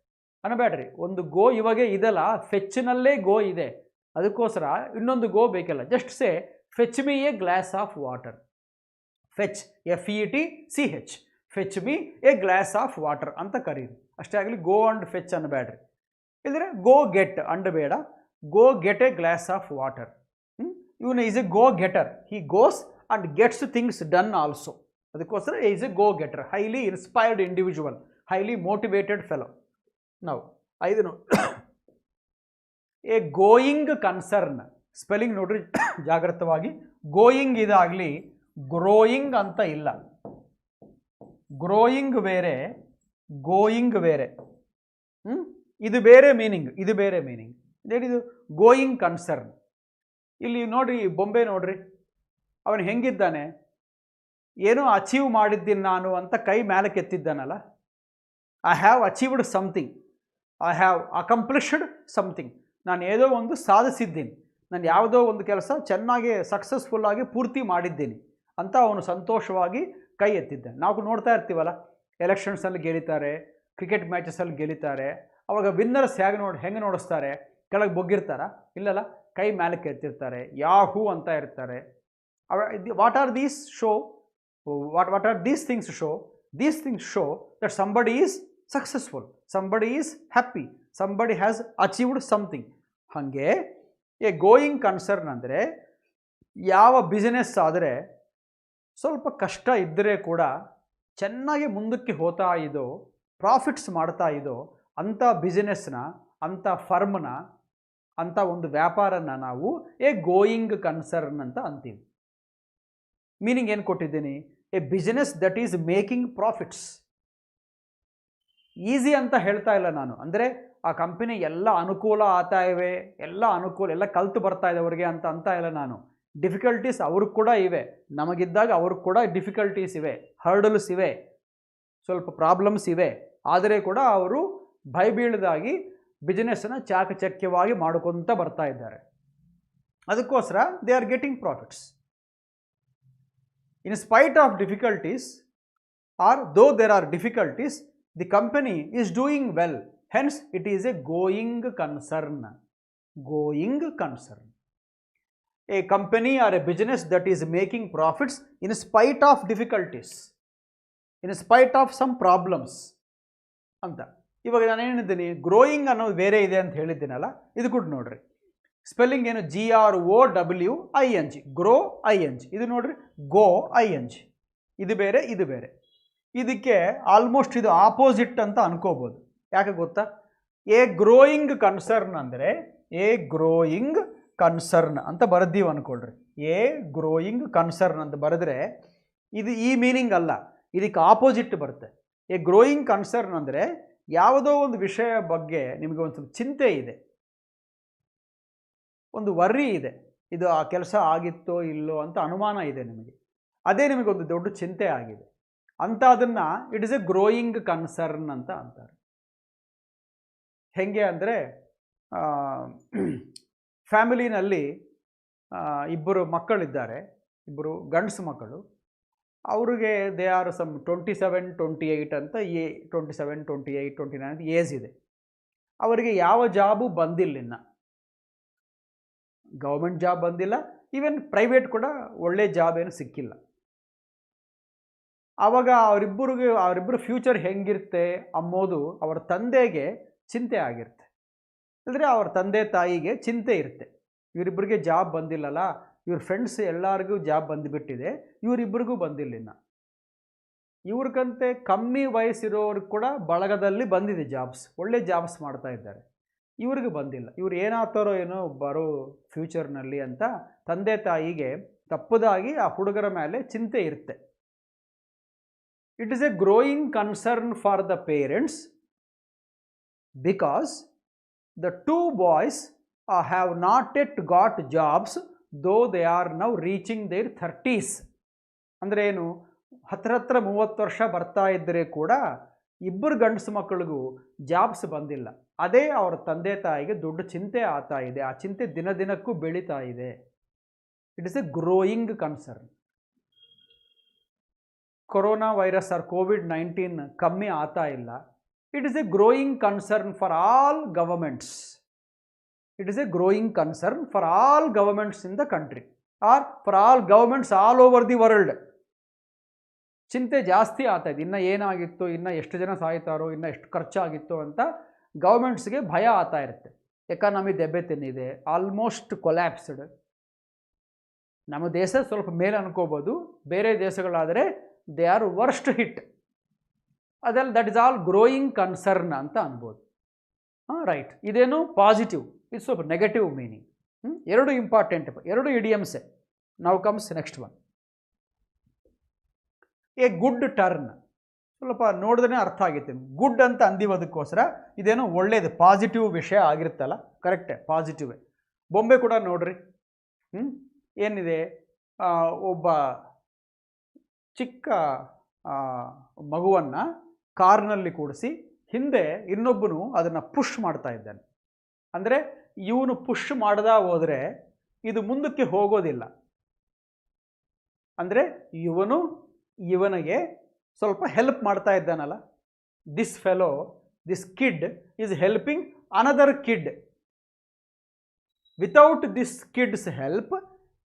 ಅನ್ಬೇಡ್ರಿ, ಒಂದು ಗೋ ಇವಾಗೇ ಇದೆಲ್ಲ, ಫೆಚ್ನಲ್ಲೇ ಗೋ ಇದೆ, ಅದಕ್ಕೋಸ್ಕರ ಇನ್ನೊಂದು ಗೋ ಬೇಕಲ್ಲ. Just say fetch me a glass of water. Fetch, FETCH, fetch me a glass of water ಅಂತ ಕರೀರಿ, ಅಷ್ಟೇ ಆಗಲಿ. ಗೋ ಅಂಡ್ ಫೆಚ್ ಅನ್ಬೇಡ್ರಿ. ಇದ್ರೆ ಗೋ ಗೆಟ್ ಅಂಡ್ ಬೇಡ, go get a glass of water. ಇವನು is a go getter, he goes and gets things done also. ಅದಕ್ಕೋಸ್ಕರ is a go getter, highly inspired individual, highly motivated fellow. ನಾವು 5 A going concern. Spelling ನೋಡ್ರಿ ಜಾಗ್ರತವಾಗಿ. Going ಇದಾಗಲಿ, growing ಅಂತ ಇಲ್ಲ. Growing ಬೇರೆ, going ಬೇರೆ. ಇದು ಬೇರೆ ಮೀನಿಂಗ್, ಇದು ಬೇರೆ ಮೀನಿಂಗ್. ಏನಿದು ಗೋಯಿಂಗ್ ಕನ್ಸರ್ನ್. ಇಲ್ಲಿ ನೋಡ್ರಿ, ಬೊಂಬೆ ನೋಡ್ರಿ, ಅವನು ಹೆಂಗಿದ್ದಾನೆ, ಏನೋ ಅಚೀವ್ ಮಾಡಿದ್ದೀನಿ ನಾನು ಅಂತ ಕೈ ಮೇಲೆ ಕೆತ್ತಿದ್ದಾನಲ್ಲ. I have achieved something, I have accomplished something. ನಾನು ಏನೋ ಒಂದು ಸಾಧಿಸಿದ್ದೀನಿ, ನಾನು ಯಾವುದೋ ಒಂದು ಕೆಲಸ ಚೆನ್ನಾಗಿ ಸಕ್ಸಸ್ಫುಲ್ಲಾಗಿ ಪೂರ್ತಿ ಮಾಡಿದ್ದೀನಿ ಅಂತ ಅವನು ಸಂತೋಷವಾಗಿ ಕೈ ಎತ್ತಿದ್ದಾನೆ. ನಾವು ನೋಡ್ತಾ ಇರ್ತೀವಲ್ಲ, ಎಲೆಕ್ಷನ್ಸಲ್ಲಿ ಗೆಲ್ಲಿತಾರೆ, ಕ್ರಿಕೆಟ್ ಮ್ಯಾಚಸಲ್ಲಿ ಗೆಲ್ಲಿತಾರೆ, ಅವಾಗ ವಿನ್ನರ್ಸ್ ಹೆಂಗೆ ನೋಡಿಸ್ತಾರೆ, ಕೆಳಗೆ ಬೊಗ್ಗಿರ್ತಾರ? ಇಲ್ಲಲ್ಲ, ಕೈ ಮೇಲಕ್ಕೆ ಎತ್ತಿರ್ತಾರೆ, ಯಾಹೂ ಅಂತ ಇರ್ತಾರೆ. What are these show, what are these things show? These things show that somebody is successful, somebody is happy, somebody has achieved something. ಹಾಗೆ ಎ ಗೋಯಿಂಗ್ ಕನ್ಸರ್ನ್ ಅಂದರೆ ಯಾವ ಬಿಸ್ನೆಸ್ ಆದರೆ ಸ್ವಲ್ಪ ಕಷ್ಟ ಇದ್ದರೆ ಕೂಡ ಚೆನ್ನಾಗಿ ಮುಂದಕ್ಕೆ ಹೋಗ್ತಾ ಇದೋ, ಪ್ರಾಫಿಟ್ಸ್ ಮಾಡ್ತಾ ಇದೋ ಅಂಥ ಬಿಸ್ನೆಸ್ನ, ಅಂಥ ಫರ್ಮ್ನ, ಅಂಥ ಒಂದು ವ್ಯಾಪಾರನ ನಾವು ಎ ಗೋಯಿಂಗ್ ಕನ್ಸರ್ನ್ ಅಂತ ಅಂತೀವಿ. ಮೀನಿಂಗ್ ಏನು ಕೊಟ್ಟಿದ್ದೀನಿ? A business that is making profits. Easy ಅಂತ ಹೇಳ್ತಾ ಇಲ್ಲ ನಾನು, ಅಂದರೆ ಆ ಕಂಪನಿ ಎಲ್ಲ ಅನುಕೂಲ ಆಗ್ತಾ ಇವೆ, ಎಲ್ಲ ಅನುಕೂಲ, ಎಲ್ಲ ಕಲ್ತು ಬರ್ತಾ ಇದೆ ಅವ್ರಿಗೆ ಅಂತ ಇಲ್ಲ ನಾನು. ಡಿಫಿಕಲ್ಟೀಸ್ ಅವ್ರಿಗೆ ಕೂಡ ಇವೆ, ನಮಗಿದ್ದಾಗ ಅವ್ರಿಗೆ ಕೂಡ ಡಿಫಿಕಲ್ಟೀಸ್ ಇವೆ, ಹರ್ಡಲ್ಸ್ ಇವೆ, ಸ್ವಲ್ಪ ಪ್ರಾಬ್ಲಮ್ಸ್ ಇವೆ. ಆದರೆ ಕೂಡ ಅವರು ಭಯ ಬೀಳದಾಗಿ ಬಿಸ್ನೆಸ್ನ ಚಾಕಚಕ್ಯವಾಗಿ ಮಾಡ್ಕೊತ ಬರ್ತಾ ಇದ್ದಾರೆ. ಅದಕ್ಕೋಸ್ಕರ they are getting profits in spite of difficulties, or though there are difficulties, the company is doing well, hence it is a going concern. Going concern. A company or a business that is making profits in spite of difficulties, in spite of some problems ಅಂತ. ಇವಾಗ ನಾನು ಏನಿದ್ದೀನಿ, growing ಅನ್ನೋದು ಬೇರೆ ಇದೆ ಅಂತ ಹೇಳಿದ್ದೀನಲ್ಲ, ಇದು ಕೂಡ ನೋಡ್ರಿ. ಸ್ಪೆಲ್ಲಿಂಗ್ ಏನು? GROWING, grow ING. ಇದು ನೋಡ್ರಿ, ಗೋ ING. ಇದು ಬೇರೆ, ಇದು ಬೇರೆ. ಇದಕ್ಕೆ ಆಲ್ಮೋಸ್ಟ್ ಇದು ಆಪೋಸಿಟ್ ಅಂತ ಅನ್ಕೋಬೋದು. ಯಾಕೆ ಗೊತ್ತಾ? ಎ ಗ್ರೋಯಿಂಗ್ ಕನ್ಸರ್ನ್ ಅಂದರೆ ಎ ಗ್ರೋಯಿಂಗ್ ಕನ್ಸರ್ನ್ ಅಂತ ಬರೆದೀವಿ ಅಂದ್ಕೊಳ್ರಿ. ಎ ಗ್ರೋಯಿಂಗ್ ಕನ್ಸರ್ನ್ ಅಂತ ಬರೆದ್ರೆ ಇದು ಈ ಮೀನಿಂಗ್ ಅಲ್ಲ, ಇದಕ್ಕೆ ಆಪೋಸಿಟ್ ಬರುತ್ತೆ. ಎ ಗ್ರೋಯಿಂಗ್ ಕನ್ಸರ್ನ್ ಅಂದರೆ ಯಾವುದೋ ಒಂದು ವಿಷಯ ಬಗ್ಗೆ ನಿಮಗೆ ಒಂದು ಸ್ವಲ್ಪ ಚಿಂತೆ ಇದೆ, ಒಂದು ವರ್ರಿ ಇದೆ, ಇದು ಆ ಕೆಲಸ ಆಗಿತ್ತೋ ಇಲ್ಲೋ ಅಂತ ಅನುಮಾನ ಇದೆ ನಿಮಗೆ, ಅದೇ ನಿಮಗೊಂದು ದೊಡ್ಡ ಚಿಂತೆ ಆಗಿದೆ ಅಂತ, ಅದನ್ನು it is a growing concern ಅಂತ ಅಂತಾರೆ. ಹೆಂಗೆ ಅಂದರೆ ಫ್ಯಾಮಿಲಿನಲ್ಲಿ ಇಬ್ಬರು ಮಕ್ಕಳಿದ್ದಾರೆ, ಇಬ್ಬರು ಗಂಡಸು ಮಕ್ಕಳು. ಅವ್ರಿಗೆ ದೇ ಆರ್ ಸಮ್ 27, 28 ಅಂತ 27, 28, 29 ಅಂತ ಏಜ್ ಇದೆ. ಅವರಿಗೆ ಯಾವ ಜಾಬು ಬಂದಿಲ್ಲ, ಇನ್ನು ಗೌರ್ಮೆಂಟ್ ಜಾಬ್ ಬಂದಿಲ್ಲ, ಈವನ್ ಪ್ರೈವೇಟ್ ಕೂಡ ಒಳ್ಳೆ ಜಾಬ್ ಏನು ಸಿಕ್ಕಿಲ್ಲ. ಆವಾಗ ಅವರಿಬ್ಬರು ಫ್ಯೂಚರ್ ಹೆಂಗಿರುತ್ತೆ ಅಂಬೋದು ಅವರ ತಂದೆಗೆ ಚಿಂತೆ ಆಗಿರುತ್ತೆ. ಅಂದರೆ ಅವ್ರ ತಂದೆ ತಾಯಿಗೆ ಚಿಂತೆ ಇರುತ್ತೆ, ಇವರಿಬ್ಬರಿಗೆ ಜಾಬ್ ಬಂದಿಲ್ಲಲ್ಲ, ಇವ್ರ ಫ್ರೆಂಡ್ಸ್ ಎಲ್ಲರಿಗೂ ಜಾಬ್ ಬಂದುಬಿಟ್ಟಿದೆ, ಇವರಿಬ್ಬರಿಗೂ ಬಂದಿಲ್ಲ. ಇನ್ನು ಇವ್ರಿಗಂತೆ ಕಮ್ಮಿ ವಯಸ್ಸಿರೋರು ಕೂಡ ಬಳಗದಲ್ಲಿ ಬಂದಿದೆ ಜಾಬ್ಸ್, ಒಳ್ಳೆ ಜಾಬ್ಸ್ ಮಾಡ್ತಾ ಇದ್ದಾರೆ, ಇವ್ರಿಗೆ ಬಂದಿಲ್ಲ. ಇವ್ರು ಏನಾಗ್ತಾರೋ ಏನೋ ಬರೋ ಫ್ಯೂಚರ್ನಲ್ಲಿ ಅಂತ ತಂದೆ ತಾಯಿಗೆ ತಪ್ಪದಾಗಿ ಆ ಹುಡುಗರ ಮೇಲೆ ಚಿಂತೆ ಇರುತ್ತೆ. It is A growing concern for the parents because the two boys have not yet got jobs though they are now reaching their 30s. ಅಂದರೆ ಏನು, ಹತ್ರ 30 ವರ್ಷ ಬರ್ತಾ ಇದ್ದರೆ ಕೂಡ ಇಬ್ಬರು ಗಂಡಸು ಮಕ್ಕಳಿಗೂ ಜಾಬ್ಸ್ ಬಂದಿಲ್ಲ. ಅದೇ ಅವರ ತಂದೆ ತಾಯಿಗೆ ದೊಡ್ಡ ಚಿಂತೆ ಆಗ್ತಾ ಇದೆ, ಆ ಚಿಂತೆ ದಿನ ದಿನಕ್ಕೂ ಬೆಳೀತಾ ಇದೆ. It is a growing concern. Corona virus or COVID-19 ಕಮ್ಮಿ ಆಗ್ತಾ ಇಲ್ಲ. It is a growing concern for all governments. It is a growing concern for all governments in the country or for all governments all over the world. ಚಿಂತೆ ಜಾಸ್ತಿ ಆಗ್ತಾ ಇದೆ, ಇನ್ನು ಏನಾಗಿತ್ತು, ಇನ್ನು ಎಷ್ಟು ಜನ ಸಾಯ್ತಾರೋ, ಇನ್ನು ಎಷ್ಟು ಖರ್ಚಾಗಿತ್ತು ಅಂತ ಗೌರ್ಮೆಂಟ್ಸ್ಗೆ ಭಯ ಆಗ್ತಾ ಇರುತ್ತೆ. ಎಕಾನಮಿ ದೆಬ್ಬೆ ತಿನ್ನಿದೆ, ಆಲ್ಮೋಸ್ಟ್ ಕೊಲ್ಯಾಪ್ಸ್ಡ್. ನಮ್ಮ ದೇಶ ಸ್ವಲ್ಪ ಮೇಲೆ ಅನ್ಕೋಬೋದು, ಬೇರೆ ದೇಶಗಳಾದರೆ ದೇ ಆರ್ ವರ್ಸ್ಟ್ ಹಿಟ್. ಅದೆಲ್ಲ that is all growing concern ಅಂತ ಅನ್ಬೋದು. ರೈಟ್, ಇದೇನು ಪಾಸಿಟಿವ್, ಇದು ಸ್ವಲ್ಪ ನೆಗೆಟಿವ್ ಮೀನಿಂಗ್. ಎರಡು ಇಂಪಾರ್ಟೆಂಟ್, ಎರಡು ಇಡಿಯಮ್ಸೆ. ನಾವು comes next one, A good turn. ಸ್ವಲ್ಪ ನೋಡಿದ್ರೆ ಅರ್ಥ ಆಗುತ್ತೆ, ಗುಡ್ ಅಂತ ಅಂದಿರೋದಕ್ಕೋಸ್ಕರ ಇದೇನೋ ಒಳ್ಳೇದು ಪಾಸಿಟಿವ್ ವಿಷಯ ಆಗಿರುತ್ತಲ್ಲ, ಕರೆಕ್ಟೇ, ಪಾಸಿಟಿವೇ. ಬೊಂಬೆ ಕೂಡ ನೋಡ್ರಿ, ಏನಿದೆ, ಒಬ್ಬ ಚಿಕ್ಕ ಮಗುವನ್ನು ಕಾರ್ನಲ್ಲಿ ಕೂಡಿಸಿ ಹಿಂದೆ ಇನ್ನೊಬ್ಬನು ಅದನ್ನು ಪುಷ್ ಮಾಡ್ತಾ ಇದ್ದಾನೆ. ಅಂದರೆ ಇವನು ಪುಷ್ ಮಾಡ್ದಾ ಹೋದರೆ ಇದು ಮುಂದಕ್ಕೆ ಹೋಗೋದಿಲ್ಲ. ಅಂದರೆ ಇವನಿಗೆ ಸ್ವಲ್ಪ ಹೆಲ್ಪ್ ಮಾಡ್ತಾ ಇದ್ದಾನಲ್ಲ, this fellow, this kid is helping another kid. Without this kids help,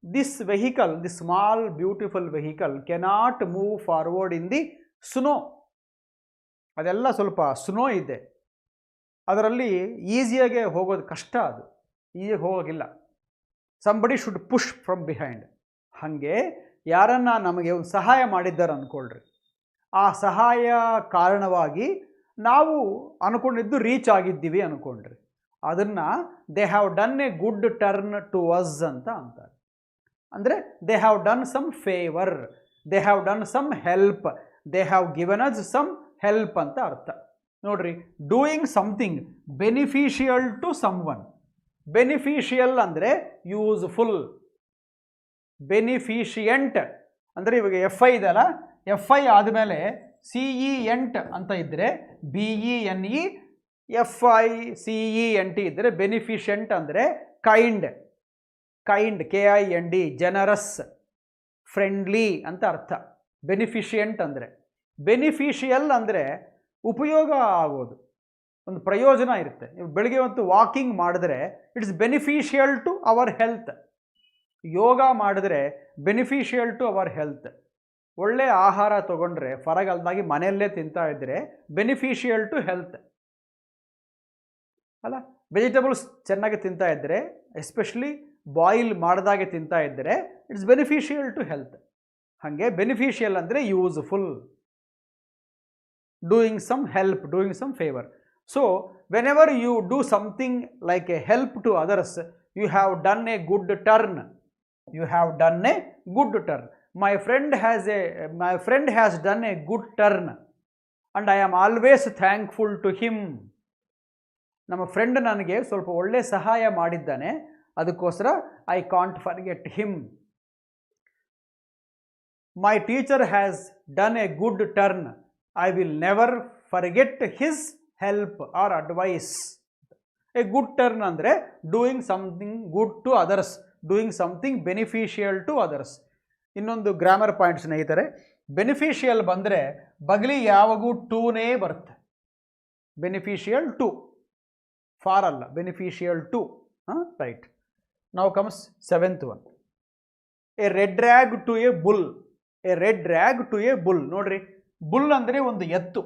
this vehicle, this small beautiful vehicle cannot move forward in the snow. ಅದೆಲ್ಲ ಸ್ವಲ್ಪ ಸ್ನೋ ಇದೆ, ಅದರಲ್ಲಿ ಈಸಿಯಾಗೆ ಹೋಗೋದು ಕಷ್ಟ, ಅದು ಈಸಿಯಾಗಿ ಹೋಗೋಗಿಲ್ಲ. Somebody should push from behind. ಹಾಗೆ ಯಾರನ್ನ ನಮಗೆ ಒಂದು ಸಹಾಯ ಮಾಡಿದ್ದಾರೆ ಅಂದ್ಕೊಳ್ರಿ, ಆ ಸಹಾಯ ಕಾರಣವಾಗಿ ನಾವು ಅಂದ್ಕೊಂಡಿದ್ದು ರೀಚ್ ಆಗಿದ್ದೀವಿ ಅಂದ್ಕೊಂಡ್ರಿ, ಅದನ್ನು they have done a good turn to us ಅಂತ ಅಂತಾರೆ. ಅಂದರೆ they have done some favour, they have done some help, they have given us some help ಅಂತ ಅರ್ಥ. ನೋಡ್ರಿ, doing something beneficial to someone. Beneficial ಅಂದರೆ useful, beneficent ಅಂದರೆ ಇವಾಗ FI ಇದೆಯಲ್ಲ, FI ಆದಮೇಲೆ CENT ಅಂತ ಇದ್ದರೆ BENE, FICENT ಇದ್ದರೆ ಬೆನಿಫಿಷಿಯಂಟ್ ಅಂದರೆ ಕೈಂಡ್, KIND, ಜನರಸ್, ಫ್ರೆಂಡ್ಲಿ ಅಂತ ಅರ್ಥ. ಬೆನಿಫಿಷಿಯಂಟ್ ಅಂದರೆ. ಬೆನಿಫಿಷಿಯಲ್ ಅಂದರೆ ಉಪಯೋಗ ಆಗೋದು, ಒಂದು ಪ್ರಯೋಜನ ಇರುತ್ತೆ. ಬೆಳಿಗ್ಗೆ ಹೊತ್ತು ವಾಕಿಂಗ್ ಮಾಡಿದ್ರೆ it's beneficial to our health. Yoga ಮಾಡಿದ್ರೆ ಬೆನಿಫಿಷಿಯಲ್ ಟು ಅವರ್ ಹೆಲ್ತ್. ಒಳ್ಳೆಯ ಆಹಾರ ತೊಗೊಂಡ್ರೆ ಫರಗಲ್ದಾಗಿ ಮನೆಯಲ್ಲೇ ತಿಂತಾ ಇದ್ದರೆ ಬೆನಿಫಿಷಿಯಲ್ ಟು ಹೆಲ್ತ್ ಅಲ್ಲ. ವೆಜಿಟೇಬಲ್ಸ್ ಚೆನ್ನಾಗಿ ತಿಂತಾ ಇದ್ದರೆ, ಎಸ್ಪೆಷಲಿ ಬಾಯ್ಲ್ ಮಾಡಿದಾಗೆ ತಿಂತಾ ಇದ್ದರೆ ಇಟ್ಸ್ ಬೆನಿಫಿಷಿಯಲ್ ಟು ಹೆಲ್ತ್. ಹಾಗೆ ಬೆನಿಫಿಷಿಯಲ್ ಅಂದರೆ useful, doing some help, doing some favour. So whenever you do something like a help to others, you have done a good turn. You have done a good turn. My friend has done a good turn and I am always thankful to him. ನಮ್ಮ friend ನನಗೆ ಸ್ವಲ್ಪ ಒಳ್ಳೆ ಸಹಾಯ ಮಾಡಿದ್ದಾನೆ, ಅದಕ್ಕೋಸ್ಕರ I can't forget him. My teacher has done a good turn. I will never forget his help or advice. A good turn ಅಂದರೆ doing something good to others, doing something beneficial to others. ಇನ್ನೊಂದು grammar point ಸ್ನೇಹಿತರೆ, beneficial ಬಂದರೆ ಬಗಲಿ ಯಾವಾಗೂ ಟೂನೇ ಬರುತ್ತೆ. Beneficial to, for ಅಲ್ಲ, beneficial to. Right. Now comes seventh one, a red rag to a bull. A red rag to a bull. ನೋಡ್ರಿ, bull ಅಂದರೆ ಒಂದು ಎತ್ತು,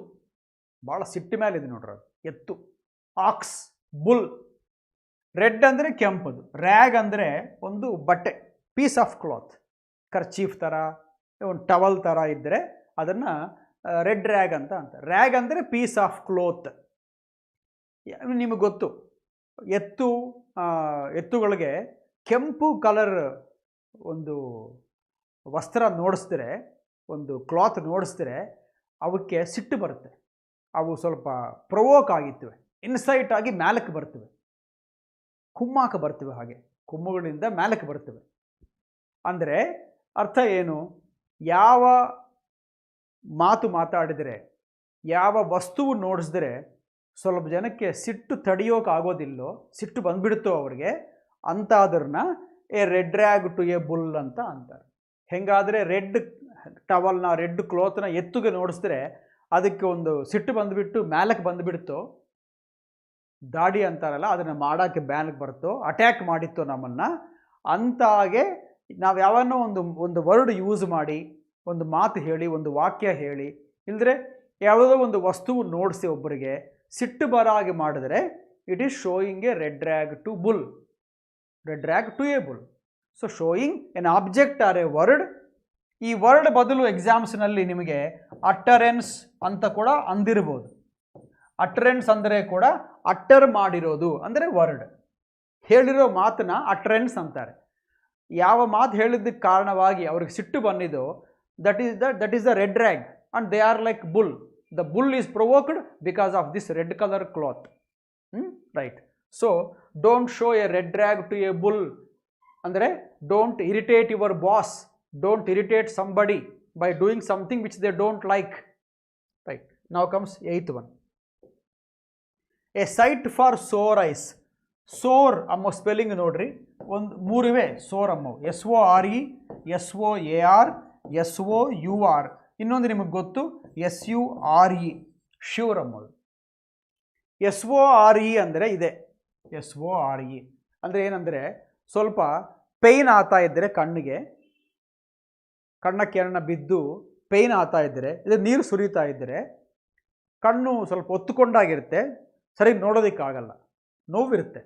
ಭಾಳ ಸಿಟ್ಟಿ ಮೇಲೆ ಇದೆ ನೋಡ್ರಿ, ಅದು ಎತ್ತು. Axe, bull. ರೆಡ್ ಅಂದರೆ ಕೆಂಪದು, ರ್ಯಾಗ್ ಅಂದರೆ ಒಂದು ಬಟ್ಟೆ, ಪೀಸ್ ಆಫ್ ಕ್ಲಾತ್, ಕರ್ಚೀಫ್ ಥರ, ಒಂದು ಟವಲ್ ಥರ ಇದ್ದರೆ ಅದನ್ನು ರೆಡ್ ರ್ಯಾಗ್ ಅಂತ ಅಂತಾರೆ. ರ್ಯಾಗ್ ಅಂದರೆ ಪೀಸ್ ಆಫ್ ಕ್ಲೋತ್. ನಿಮಗೆ ಗೊತ್ತು, ಎತ್ತುಗಳಿಗೆ ಕೆಂಪು ಕಲರ್ ಒಂದು ವಸ್ತ್ರ ನೋಡಿಸಿದ್ರೆ, ಒಂದು ಕ್ಲಾತ್ ನೋಡಿಸಿದ್ರೆ ಅವಕ್ಕೆ ಸಿಟ್ಟು ಬರುತ್ತೆ. ಅವು ಸ್ವಲ್ಪ ಪ್ರವೋಕ್ ಆಗಿರ್ತವೆ, ಇನ್ಸೈಟ್ ಆಗಿ ಮ್ಯಾಲಕ್ಕೆ ಬರ್ತವೆ, ಕುಮ್ಮಾಕ ಬರ್ತವೆ, ಹಾಗೆ ಕುಮ್ಮುಗಳಿಂದ ಮ್ಯಾಲಕ್ಕೆ ಬರ್ತವೆ. ಅಂದರೆ ಅರ್ಥ ಏನು? ಯಾವ ಮಾತು ಮಾತಾಡಿದರೆ, ಯಾವ ವಸ್ತುವು ನೋಡಿಸಿದ್ರೆ ಸ್ವಲ್ಪ ಜನಕ್ಕೆ ಸಿಟ್ಟು ತಡೆಯೋಕ್ಕಾಗೋದಿಲ್ಲೋ, ಸಿಟ್ಟು ಬಂದುಬಿಡುತ್ತೋ ಅವ್ರಿಗೆ, ಅಂತಾದ್ರನ್ನ a red rag to a bull ಅಂತ ಅಂತಾರೆ. ಹೆಂಗಾದರೆ ರೆಡ್ ಟವಲ್ನ, ರೆಡ್ ಕ್ಲೋತ್ನ ಎತ್ತುಗೆ ನೋಡಿಸಿದ್ರೆ ಅದಕ್ಕೆ ಒಂದು ಸಿಟ್ಟು ಬಂದುಬಿಟ್ಟು ಮ್ಯಾಲಕ್ಕೆ ಬಂದುಬಿಡ್ತೋ, ದಾಡಿ ಅಂತಾರಲ್ಲ, ಅದನ್ನು ಮಾಡೋಕ್ಕೆ ಬ್ಯಾನ್ಗೆ ಬರುತ್ತೋ, ಅಟ್ಯಾಕ್ ಮಾಡಿತ್ತೋ ನಮ್ಮನ್ನು, ಅಂತಾಗೆ ನಾವು ಯಾವನ್ನೋ ಒಂದು ವರ್ಡ್ ಯೂಸ್ ಮಾಡಿ, ಒಂದು ಮಾತು ಹೇಳಿ, ಒಂದು ವಾಕ್ಯ ಹೇಳಿ, ಇಲ್ಲದ್ರೆ ಯಾವುದೋ ಒಂದು ವಸ್ತುವು ನೋಡಿಸಿ ಒಬ್ಬರಿಗೆ ಸಿಟ್ಟು ಬರೋ ಹಾಗೆ ಮಾಡಿದರೆ it is showing a red rag to bull, red rag to a bull. So showing an object or a word. ಈ ವರ್ಡ್ ಬದಲು ಎಕ್ಸಾಮ್ಸ್ನಲ್ಲಿ ನಿಮಗೆ ಅಟ್ಟರೆನ್ಸ್ ಅಂತ ಕೂಡ ಅಂದಿರ್ಬೋದು. ಅಟ್ರೆನ್ಸ್ ಅಂದರೆ ಕೂಡ ಅಟ್ಟರ್ ಮಾಡಿರೋದು ಅಂದರೆ ವರ್ಡ್, ಹೇಳಿರೋ ಮಾತನ್ನ ಅಟ್ರೆನ್ಸ್ ಅಂತಾರೆ. ಯಾವ ಮಾತು ಹೇಳಿದ್ದಕ್ಕೆ ಕಾರಣವಾಗಿ ಅವ್ರಿಗೆ ಸಿಟ್ಟು ಬಂದಿದೋ that is the red rag, and they are like bull. The bull is provoked because of this red colour cloth. Right. So don't show a red rag to a bull ಅಂದರೆ don't irritate your boss, don't irritate somebody by doing something which they don't like. Right. Now comes eighth one, a sight for sore eyes. Sore ಅನ್ನೋ spelling ನೋಡ್ರಿ, ಒಂದು ಮೂರುವೆ ಸೋರ್ ಅಮ್ಮವು, SORE, SOAR, SOUR. ಇನ್ನೊಂದು ನಿಮಗೆ ಗೊತ್ತು, SURE, sure ಅಮ್ಮದು. SORE ಅಂದರೆ ಇದೆ, SORE ಅಂದರೆ ಏನಂದರೆ ಸ್ವಲ್ಪ ಪೇಯ್ನ್ ಆಗ್ತಾ ಇದ್ದರೆ ಕಣ್ಣಿಗೆ, ಕಣ್ಣಕ್ಕೆ ಬಿದ್ದು ಪೇಯ್ನ್ ಆಗ್ತಾ ಇದ್ದರೆ, ಇದು ನೀರು ಸುರಿತಾ ಇದ್ದರೆ ಕಣ್ಣು ಸ್ವಲ್ಪ ಒತ್ತುಕೊಂಡಾಗಿರುತ್ತೆ, ಸರಿ ನೋಡೋದಕ್ಕಾಗಲ್ಲ, ನೋವಿರುತ್ತೆ.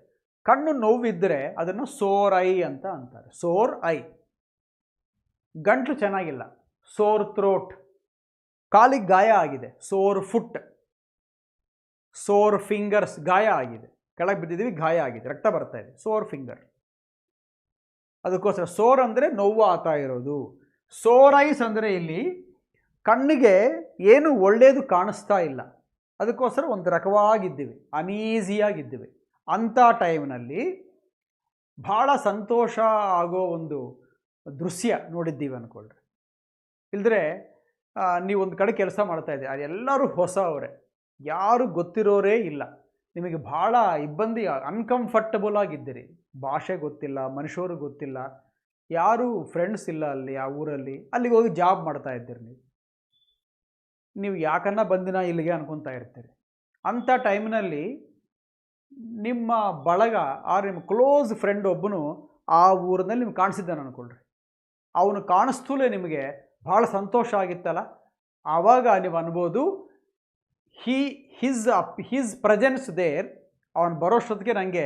ಕಣ್ಣು ನೋವಿದ್ದರೆ ಅದನ್ನು ಸೋರ್ ಐ ಅಂತ ಅಂತಾರೆ, ಸೋರ್ ಐ. ಗಂಟ್ಲು ಚೆನ್ನಾಗಿಲ್ಲ, ಸೋರ್ ಥ್ರೋಟ್. ಕಾಲಿಗೆ ಗಾಯ ಆಗಿದೆ, ಸೋರ್ ಫುಟ್. ಸೋರ್ ಫಿಂಗರ್ಸ್, ಗಾಯ ಆಗಿದೆ, ಕೆಳಗೆ ಬಿದ್ದಿದ್ದೀವಿ, ಗಾಯ ಆಗಿದೆ, ರಕ್ತ ಬರ್ತಾ ಇದೆ, ಸೋರ್ ಫಿಂಗರ್. ಅದಕ್ಕೋಸ್ಕರ ಸೋರ್ ಅಂದರೆ ನೋವು ಆಗ್ತಾ ಇರೋದು. ಸೋರ್ ಐಸ್ ಅಂದರೆ ಇಲ್ಲಿ ಕಣ್ಣಿಗೆ ಏನು ಒಳ್ಳೆಯದು ಕಾಣಿಸ್ತಾ ಇಲ್ಲ, ಅದಕ್ಕೋಸ್ಕರ ಒಂದು ರಕವಾಗಿದ್ದೀವಿ, ಅನೀಸಿಯಾಗಿದ್ದೀವಿ. ಅಂಥ ಟೈಮ್ನಲ್ಲಿ ಭಾಳ ಸಂತೋಷ ಆಗೋ ಒಂದು ದೃಶ್ಯ ನೋಡಿದ್ದೀವಿ ಅಂದ್ಕೊಳ್ರಿ. ಇಲ್ಲದ್ರೆ ನೀವೊಂದು ಕಡೆ ಕೆಲಸ ಮಾಡ್ತಾಯಿದ್ದೀರಿ, ಅದೆಲ್ಲರೂ ಹೊಸವರೇ, ಯಾರು ಗೊತ್ತಿರೋರೇ ಇಲ್ಲ, ನಿಮಗೆ ಭಾಳ ಇಬ್ಬಂದಿ, ಅನ್ಕಂಫರ್ಟಬಲ್ ಆಗಿದ್ದೀರಿ, ಭಾಷೆ ಗೊತ್ತಿಲ್ಲ, ಮನುಷ್ಯರು ಗೊತ್ತಿಲ್ಲ, ಯಾರೂ ಫ್ರೆಂಡ್ಸ್ ಇಲ್ಲ ಅಲ್ಲಿ ಆ ಊರಲ್ಲಿ. ಅಲ್ಲಿಗೆ ಹೋಗಿ ಜಾಬ್ ಮಾಡ್ತಾ ಇದ್ದೀರಿ, ನೀವು ಯಾಕನ್ನ ಬಂದಿನ ಇಲ್ಲಿಗೆ ಅನ್ಕೊತಾ ಇರ್ತೀರಿ. ಅಂಥ ಟೈಮ್ನಲ್ಲಿ ನಿಮ್ಮ ಬಳಗ ನಿಮ್ಮ ಕ್ಲೋಸ್ ಫ್ರೆಂಡ್ ಒಬ್ಬನು ಆ ಊರಿನಲ್ಲಿ ನಿಮ್ಗೆ ಕಾಣಿಸಿದ್ದಾನೆ ಅಂದ್ಕೊಳ್ರಿ. ಅವನು ಕಾಣಿಸ್ತೂಲೇ ನಿಮಗೆ ಭಾಳ ಸಂತೋಷ ಆಗಿತ್ತಲ್ಲ, ಆವಾಗ ನೀವು ಅನ್ಬೋದು ಹಿಸ್ ಪ್ರೆಸೆನ್ಸ್ ದೇರ್. ಅವನು ಬರೋಷ್ಟೊತ್ತಿಗೆ ನನಗೆ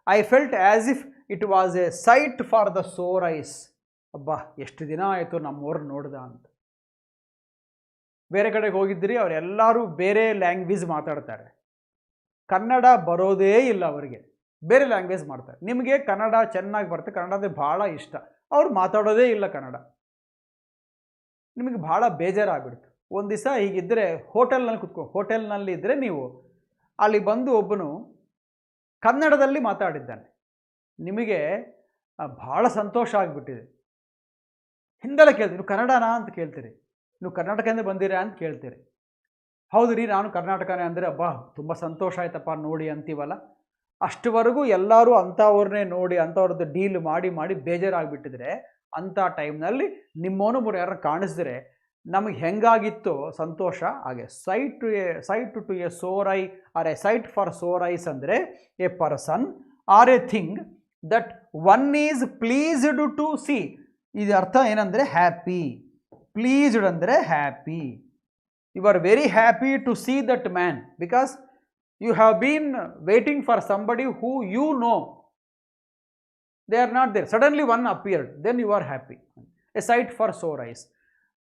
I felt as if it was a sight for the sore eyes. ಅಬ್ಬಾ, ಎಷ್ಟು ದಿನ ಆಯಿತು ನಮ್ಮೂರನ್ನ ನೋಡ್ದ ಅಂತ. ಬೇರೆ ಕಡೆಗೆ ಹೋಗಿದ್ದೀರಿ, ಅವರೆಲ್ಲರೂ ಬೇರೆ ಲ್ಯಾಂಗ್ವೇಜ್ ಮಾತಾಡ್ತಾರೆ, ಕನ್ನಡ ಬರೋದೇ ಇಲ್ಲ ಅವರಿಗೆ, ಬೇರೆ ಲ್ಯಾಂಗ್ವೇಜ್ ಮಾಡ್ತಾರೆ. ನಿಮಗೆ ಕನ್ನಡ ಚೆನ್ನಾಗಿ ಬರುತ್ತೆ, ಕನ್ನಡದೇ ಭಾಳ ಇಷ್ಟ, ಅವ್ರು ಮಾತಾಡೋದೇ ಇಲ್ಲ ಕನ್ನಡ, ನಿಮಗೆ ಭಾಳ ಬೇಜಾರಾಗ್ಬಿಡ್ತು. ಒಂದು ದಿವಸ ಹೀಗಿದ್ದರೆ ಹೋಟೆಲ್ನಲ್ಲಿ ಇದ್ದರೆ ನೀವು ಅಲ್ಲಿ ಬಂದು ಒಬ್ಬನು ಕನ್ನಡದಲ್ಲಿ ಮಾತಾಡಿದ್ದಾನೆ, ನಿಮಗೆ ಭಾಳ ಸಂತೋಷ ಆಗಿಬಿಟ್ಟಿದೆ. ಹಿಂದೆಲ್ಲ ಕೇಳ್ತೀರಿ, ನೀವು ಕನ್ನಡನಾ ಅಂತ ಕೇಳ್ತೀರಿ, ನೀವು ಕರ್ನಾಟಕದಿಂದ ಬಂದಿರಾ ಅಂತ ಕೇಳ್ತೀರಿ. ಹೌದು ರೀ, ನಾನು ಕರ್ನಾಟಕನೇ ಅಂದರೆ ಅಬ್ಬಾ ತುಂಬ ಸಂತೋಷ ಆಯ್ತಪ್ಪ ನೋಡಿ ಅಂತೀವಲ್ಲ. ಅಷ್ಟುವರೆಗೂ ಎಲ್ಲರೂ ಅಂಥವ್ರನ್ನೇ ನೋಡಿ ಅಂಥವ್ರದ್ದು ಡೀಲ್ ಮಾಡಿ ಮಾಡಿ ಬೇಜಾರಾಗಿಬಿಟ್ಟಿದ್ರೆ ಅಂಥ ಟೈಮ್ನಲ್ಲಿ ನಿಮ್ಮವನು ಯಾರು ಕಾಣಿಸಿದ್ರೆ ನಮಗೆ ಹೆಂಗಾಗಿತ್ತು ಸಂತೋಷ ಹಾಗೆ. Sight to a sore eye or a sight for sore eyes ಅಂದರೆ a person or a thing that one is pleased to see. ಇದು ಅರ್ಥ ಏನಂದರೆ ಹ್ಯಾಪಿ. ಪ್ಲೀಸ್ಡ್ ಅಂದರೆ happy. You are very happy to see that man because you have been waiting for somebody who you know. They are not there. Suddenly one appeared. Then you are happy. A sight for sore eyes.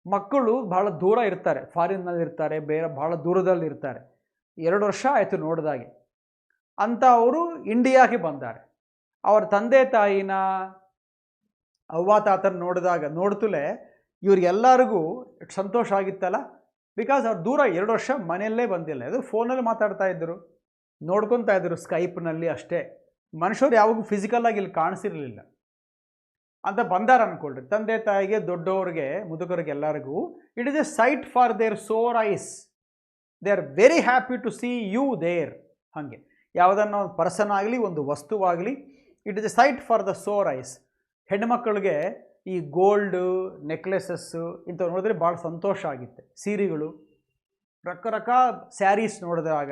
ಮಕ್ಕಳು ಬಹಳ ದೂರ ಇರ್ತಾರೆ, ಫಾರಿನ್ನಲ್ಲಿ ಇರ್ತಾರೆ, ಬೇರೆ ಬಹಳ ದೂರದಲ್ಲಿ ಇರ್ತಾರೆ. 2 ವರ್ಷ ಆಯಿತು ನೋಡಿದಾಗೆ ಅಂತ ಅವರು ಇಂಡಿಯಾಗೆ ಬಂದಾರೆ. ಅವರ ತಂದೆ ತಾಯಿನ ಅವ್ವ ತಾತನ ನೋಡ್ತಲೇ ಇವ್ರಿಗೆಲ್ಲರಿಗೂ ಸಂತೋಷ ಆಗಿತ್ತಲ್ಲ. ಬಿಕಾಸ್ ಅವ್ರು ದೂರ 2 ವರ್ಷ ಮನೆಯಲ್ಲೇ ಬಂದಿಲ್ಲ, ಅದು ಫೋನಲ್ಲಿ ಮಾತಾಡ್ತಾ ಇದ್ದರು, ನೋಡ್ಕೊತಾ ಇದ್ದರು ಸ್ಕೈಪ್ನಲ್ಲಿ ಅಷ್ಟೇ. ಮನುಷ್ಯರು ಯಾವಾಗೂ ಫಿಸಿಕಲಾಗಿ ಇಲ್ಲಿ ಕಾಣಿಸಿರಲಿಲ್ಲ ಅಂತ ಬಂದಾರ ಅಂದ್ಕೊಳ್ರಿ. ತಂದೆ ತಾಯಿಗೆ, ದೊಡ್ಡವ್ರಿಗೆ, ಮುದುಕರಿಗೆ ಎಲ್ಲರಿಗೂ it is a sight for their sore eyes. They are very happy to see you there. ಹಾಗೆ ಯಾವುದನ್ನು ಒಂದು ಪರ್ಸನ್ ಆಗಲಿ ಒಂದು ವಸ್ತುವಾಗಲಿ it is a sight for the sore eyes. ಹೆಣ್ಮಕ್ಳಿಗೆ ಈ ಗೋಲ್ಡು ನೆಕ್ಲೆಸಸ್ಸು ಇಂಥವು ನೋಡಿದ್ರೆ ಭಾಳ ಸಂತೋಷ ಆಗುತ್ತೆ. ಸೀರೆಗಳು, ರಕರಕಾಲ ಸ್ಯಾರೀಸ್ ನೋಡಿದಾಗ,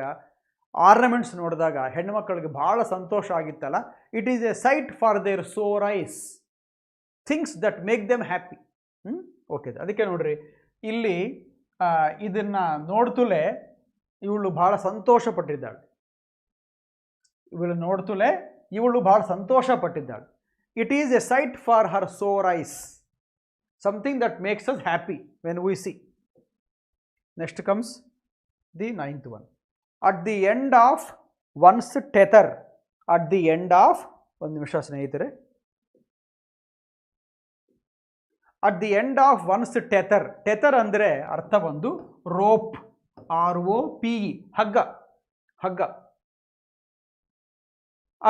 ಆರ್ನಮೆಂಟ್ಸ್ ನೋಡಿದಾಗ ಹೆಣ್ಮಕ್ಳಿಗೆ ಭಾಳ ಸಂತೋಷ ಆಗಿತ್ತಲ್ಲ. It is a sight for their sore eyes, things that make them happy. Okay, ಅದಕ್ಕೆ ನೋಡ್ರಿ ಇಲ್ಲಿ ಇದನ್ನು ನೋಡ್ತಲೇ ಇವಳು ಭಾಳ ಸಂತೋಷ ಪಟ್ಟಿದ್ದಾಳೆ. ಇವಳು ಭಾಳ ಸಂತೋಷ ಪಟ್ಟಿದ್ದಾಳೆ. It is a sight for her sore eyes, something that makes us happy when we see. Next comes the 9th one. At the end of one's tether. At the end of, ಒಂದು ನಿಮಿಷ ಸ್ನೇಹಿತರೆ, at the end of one's tether. Tether ಅಂದರೆ ಅರ್ಥ ಬಂದು rope, ROPE, ಹಗ್ಗ.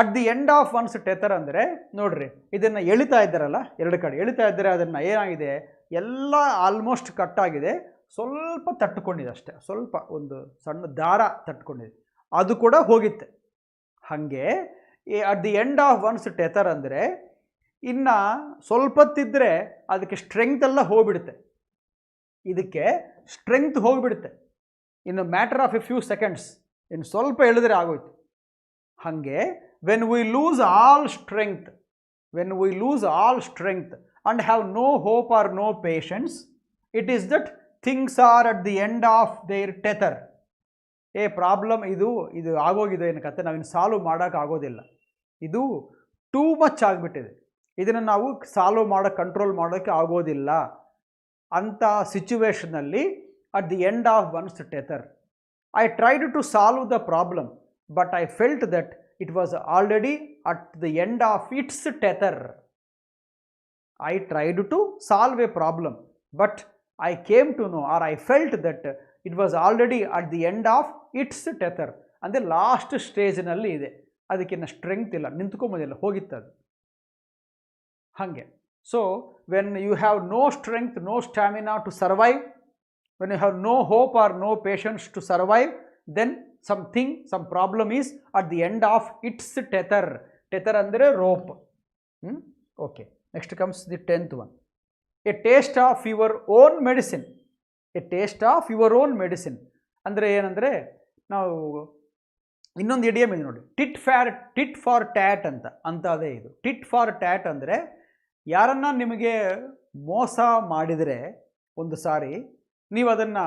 At the end of one's tether ಅಂದರೆ ನೋಡ್ರಿ, ಇದನ್ನು ಎಳಿತಾ ಇದ್ದಾರಲ್ಲ, 2 ಕಡೆ ಎಳಿತಾ ಇದ್ದಾರೆ. ಅದನ್ನು ಏನಾಗಿದೆ, ಎಲ್ಲ ಆಲ್ಮೋಸ್ಟ್ ಕಟ್ಟಾಗಿದೆ, ಸ್ವಲ್ಪ ತಟ್ಟುಕೊಂಡಿದೆ ಅಷ್ಟೇ, ಸ್ವಲ್ಪ ಒಂದು ಸಣ್ಣ ದಾರ ತಟ್ಕೊಂಡಿದೆ, ಅದು ಕೂಡ ಹೋಗಿತ್ತೆ. ಹಾಗೆ at the end of one's tether ಅಂದರೆ ಇನ್ನು ಸ್ವಲ್ಪತ್ತಿದ್ದರೆ ಅದಕ್ಕೆ ಸ್ಟ್ರೆಂಗ್ತ್ ಎಲ್ಲ ಹೋಗಿಬಿಡುತ್ತೆ. ಇದಕ್ಕೆ ಸ್ಟ್ರೆಂಗ್ತ್ ಹೋಗಿಬಿಡುತ್ತೆ ಇನ್ನು matter of A few seconds. ಇನ್ನು ಸ್ವಲ್ಪ ಎಳೆದ್ರೆ ಆಗೋಯ್ತು. ಹಾಗೆ when we lose all strength and have no hope or no patience, it is that things are at the end of their tether. Problem ಇದು ಆಗೋಗಿದೆ ಏನು ಕತೆ, ನಾವಿನ್ನು ಸಾಲ್ವ್ ಮಾಡೋಕ್ಕಾಗೋದಿಲ್ಲ, ಇದು ಟೂ ಮಚ್ ಆಗಿಬಿಟ್ಟಿದೆ, ಇದನ್ನು ನಾವು ಸಾಲ್ವ್ ಕಂಟ್ರೋಲ್ ಮಾಡೋಕ್ಕೆ ಆಗೋದಿಲ್ಲ ಅಂತ ಸಿಚುವೇಷನಲ್ಲಿ at the end of one's tether. I tried to solve the problem, but I felt that it was already at the end of its tether. I tried to solve a problem, but I came to know, or I felt that it was already at the end of its tether. ಅಂದರೆ last ಸ್ಟೇಜ್ನಲ್ಲಿ ಇದೆ, ಅದಕ್ಕಿನ್ನ strength ಇಲ್ಲ, ನಿಂತ್ಕೊಂಬೋದಿಲ್ಲ, ಹೋಗಿತ್ತದು ಹಾಗೆ. So when you have no strength, no stamina to survive, when you have no hope or no patience to survive, then some problem is at the end of its tether. Tether ಅಂದರೆ rope. Okay, next comes the 10th one. A taste of your own medicine. A taste of your own medicine ಅಂದರೆ ಏನಂದರೆ, ನಾವು ಇನ್ನೊಂದು idiom ಇದೆ ನೋಡಿ, tit for that ಅಂತ ಅದೇ ಇದು. ಟಿಟ್ ಫಾರ್ ಟ್ಯಾಟ್ ಅಂದರೆ ಯಾರನ್ನ ನಿಮಗೆ ಮೋಸ ಮಾಡಿದರೆ ಒಂದು ಸಾರಿ, ನೀವು ಅದನ್ನು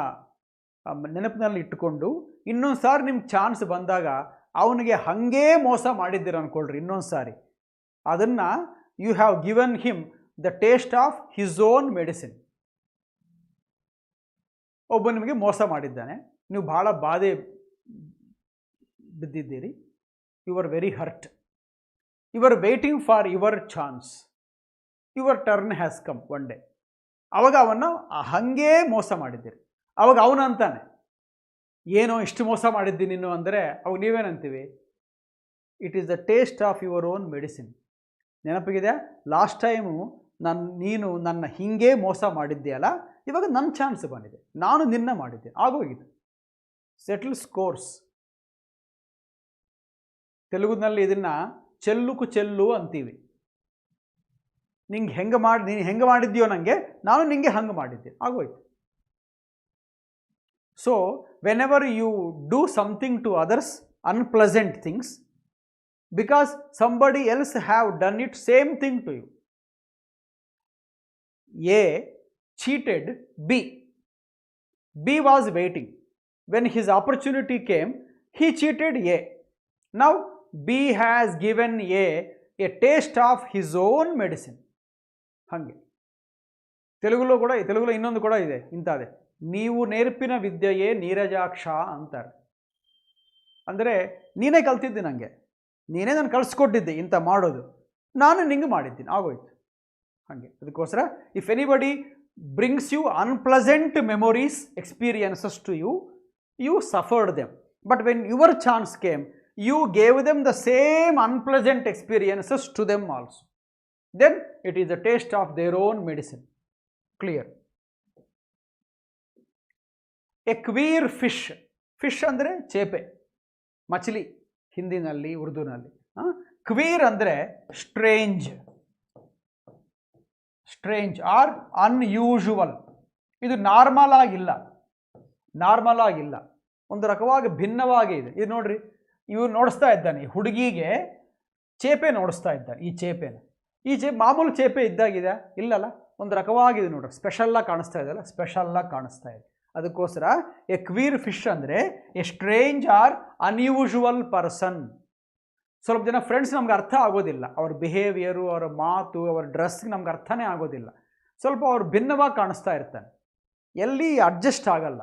ನೆನಪಿನಲ್ಲಿ ಇಟ್ಟುಕೊಂಡು ಇನ್ನೊಂದು ಸಾರಿ ನಿಮ್ಗೆ ಚಾನ್ಸ್ ಬಂದಾಗ ಅವನಿಗೆ ಹಾಗೇ ಮೋಸ ಮಾಡಿದ್ದೀರ ಅಂದ್ಕೊಳ್ರಿ ಇನ್ನೊಂದು ಸಾರಿ, ಅದನ್ನು you have given him the taste of his own medicine. ಒಬ್ಬ ನಿಮಗೆ ಮೋಸ ಮಾಡಿದ್ದಾನೆ, ನೀವು ಭಾಳ ಬಾಧೆ ಬಿದ್ದಿದ್ದೀರಿ, you are very hurt, you are waiting for your chance, your turn has come one day. ಅವಾಗ ಅವನ್ನ ಹಾಗೇ ಮೋಸ ಮಾಡಿದ್ದೀರಿ. ಅವಾಗ ಅವನು ಅಂತಾನೆ, ಏನೋ ಇಷ್ಟು ಮೋಸ ಮಾಡಿದ್ದೀನಿ ನೀನು ಅಂದರೆ ಅವಾಗ ನೀವೇನಂತೀವಿ, it is the taste of your own medicine. ನೆನಪಿಗಿದೆ, ಲಾಸ್ಟ್ ಟೈಮು ನೀನು ನನ್ನ ಹಿಂಗೆ ಮೋಸ ಮಾಡಿದ್ದೀಯಲ್ಲ, ಇವಾಗ ನನ್ನ ಚಾನ್ಸ್ ಬಂದಿದೆ, ನಾನು ನಿನ್ನ ಮಾಡಿದ್ದೆ, ಆಗೋಗಿದೆ, ಸೆಟಲ್ ಸ್ಕೋರ್ಸ್. ತೆಲುಗುನಲ್ಲಿ ಇದನ್ನು ಚೆಲ್ಲುಕು ಚೆಲ್ಲು ಅಂತೀವಿ. ನೀನು ಹೆಂಗೆ ಮಾಡಿದ್ಯೋ ನನಗೆ, ನಾನು ನಿಂಗೆ ಹಂಗೆ ಮಾಡಿದ್ದೆ, ಆಗೋಯ್ತು. So whenever you do something to others, unpleasant things, because somebody else have done it same thing to you. A cheated B. B was waiting. When his opportunity came, he cheated A. Now B has given A taste of his own medicine. ಹಂಗೆ ತೆಲುಗುలో ಇನ್ನೊಂದು ಕೂಡ ಇದೆ ಇಂಥದ್ದೇ, ನೀವು ನೇರ್ಪಿನ ವಿದ್ಯೆಯೇ ನೀರಜಾಕ್ಷ ಅಂತಾರೆ. ಅಂದರೆ ನೀನೇ ಕಲ್ತಿದ್ದೆ, ನನಗೆ ನೀನೇ ನಾನು ಕಳಿಸ್ಕೊಟ್ಟಿದ್ದೆ ಇಂಥ ಮಾಡೋದು, ನಾನು ನಿಂಗೆ ಮಾಡಿದ್ದೀನಿ, ಆಗೋಯ್ತು. ಹಾಗೆ ಅದಕ್ಕೋಸ್ಕರ if anybody brings you unpleasant memories, experiences to you, you suffered them. But when your chance came, you gave them the same unpleasant experiences to them also. Then it is the taste of their own medicine. Clear? A queer fish. Fish ಅಂದರೆ ಚೇಪೆ, ಮಚಲಿ ಹಿಂದಿನಲ್ಲಿ, ಉರ್ದುನಲ್ಲಿ. Queer ಅಂದರೆ strange, strange or unusual. ಇದು normal ಆಗಿಲ್ಲ, ಒಂದು ರಕವಾಗಿ ಭಿನ್ನವಾಗಿ ಇದೆ. ಇದು ನೋಡ್ರಿ, ಇವ್ರು ನೋಡಿಸ್ತಾ ಇದ್ದಾನೆ, ಹುಡುಗಿಗೆ ಚೇಪೆ ನೋಡಿಸ್ತಾ ಇದ್ದಾನೆ. ಈ ಚೇಪೆ ಮಾಮೂಲು ಚೇಪೆ ಇದ್ದಾಗಿದೆ, ಇಲ್ಲಲ್ಲ, ಒಂದು ರಕವಾಗಿದೆ ನೋಡ್ರಿ, ಸ್ಪೆಷಲ್ಲಾಗಿ ಕಾಣಿಸ್ತಾ ಇದೆಯಲ್ಲ, ಸ್ಪೆಷಲ್ಲಾಗಿ ಕಾಣಿಸ್ತಾ ಇದೆ. ಅದಕ್ಕೋಸ್ಕರ ಎ ಕ್ವೀರ್ ಫಿಶ್ ಅಂದರೆ a strange or unusual person. ಸ್ವಲ್ಪ ಜನ ಫ್ರೆಂಡ್ಸ್ ನಮ್ಗೆ ಅರ್ಥ ಆಗೋದಿಲ್ಲ, ಅವ್ರ ಬಿಹೇವಿಯರು, ಅವರ ಮಾತು, ಅವರ ಡ್ರೆಸ್ಗೆ ನಮ್ಗೆ ಅರ್ಥನೇ ಆಗೋದಿಲ್ಲ. ಸ್ವಲ್ಪ ಅವ್ರು ಭಿನ್ನವಾಗಿ ಕಾಣಿಸ್ತಾ ಇರ್ತಾನೆ, ಎಲ್ಲಿ ಅಡ್ಜಸ್ಟ್ ಆಗಲ್ಲ.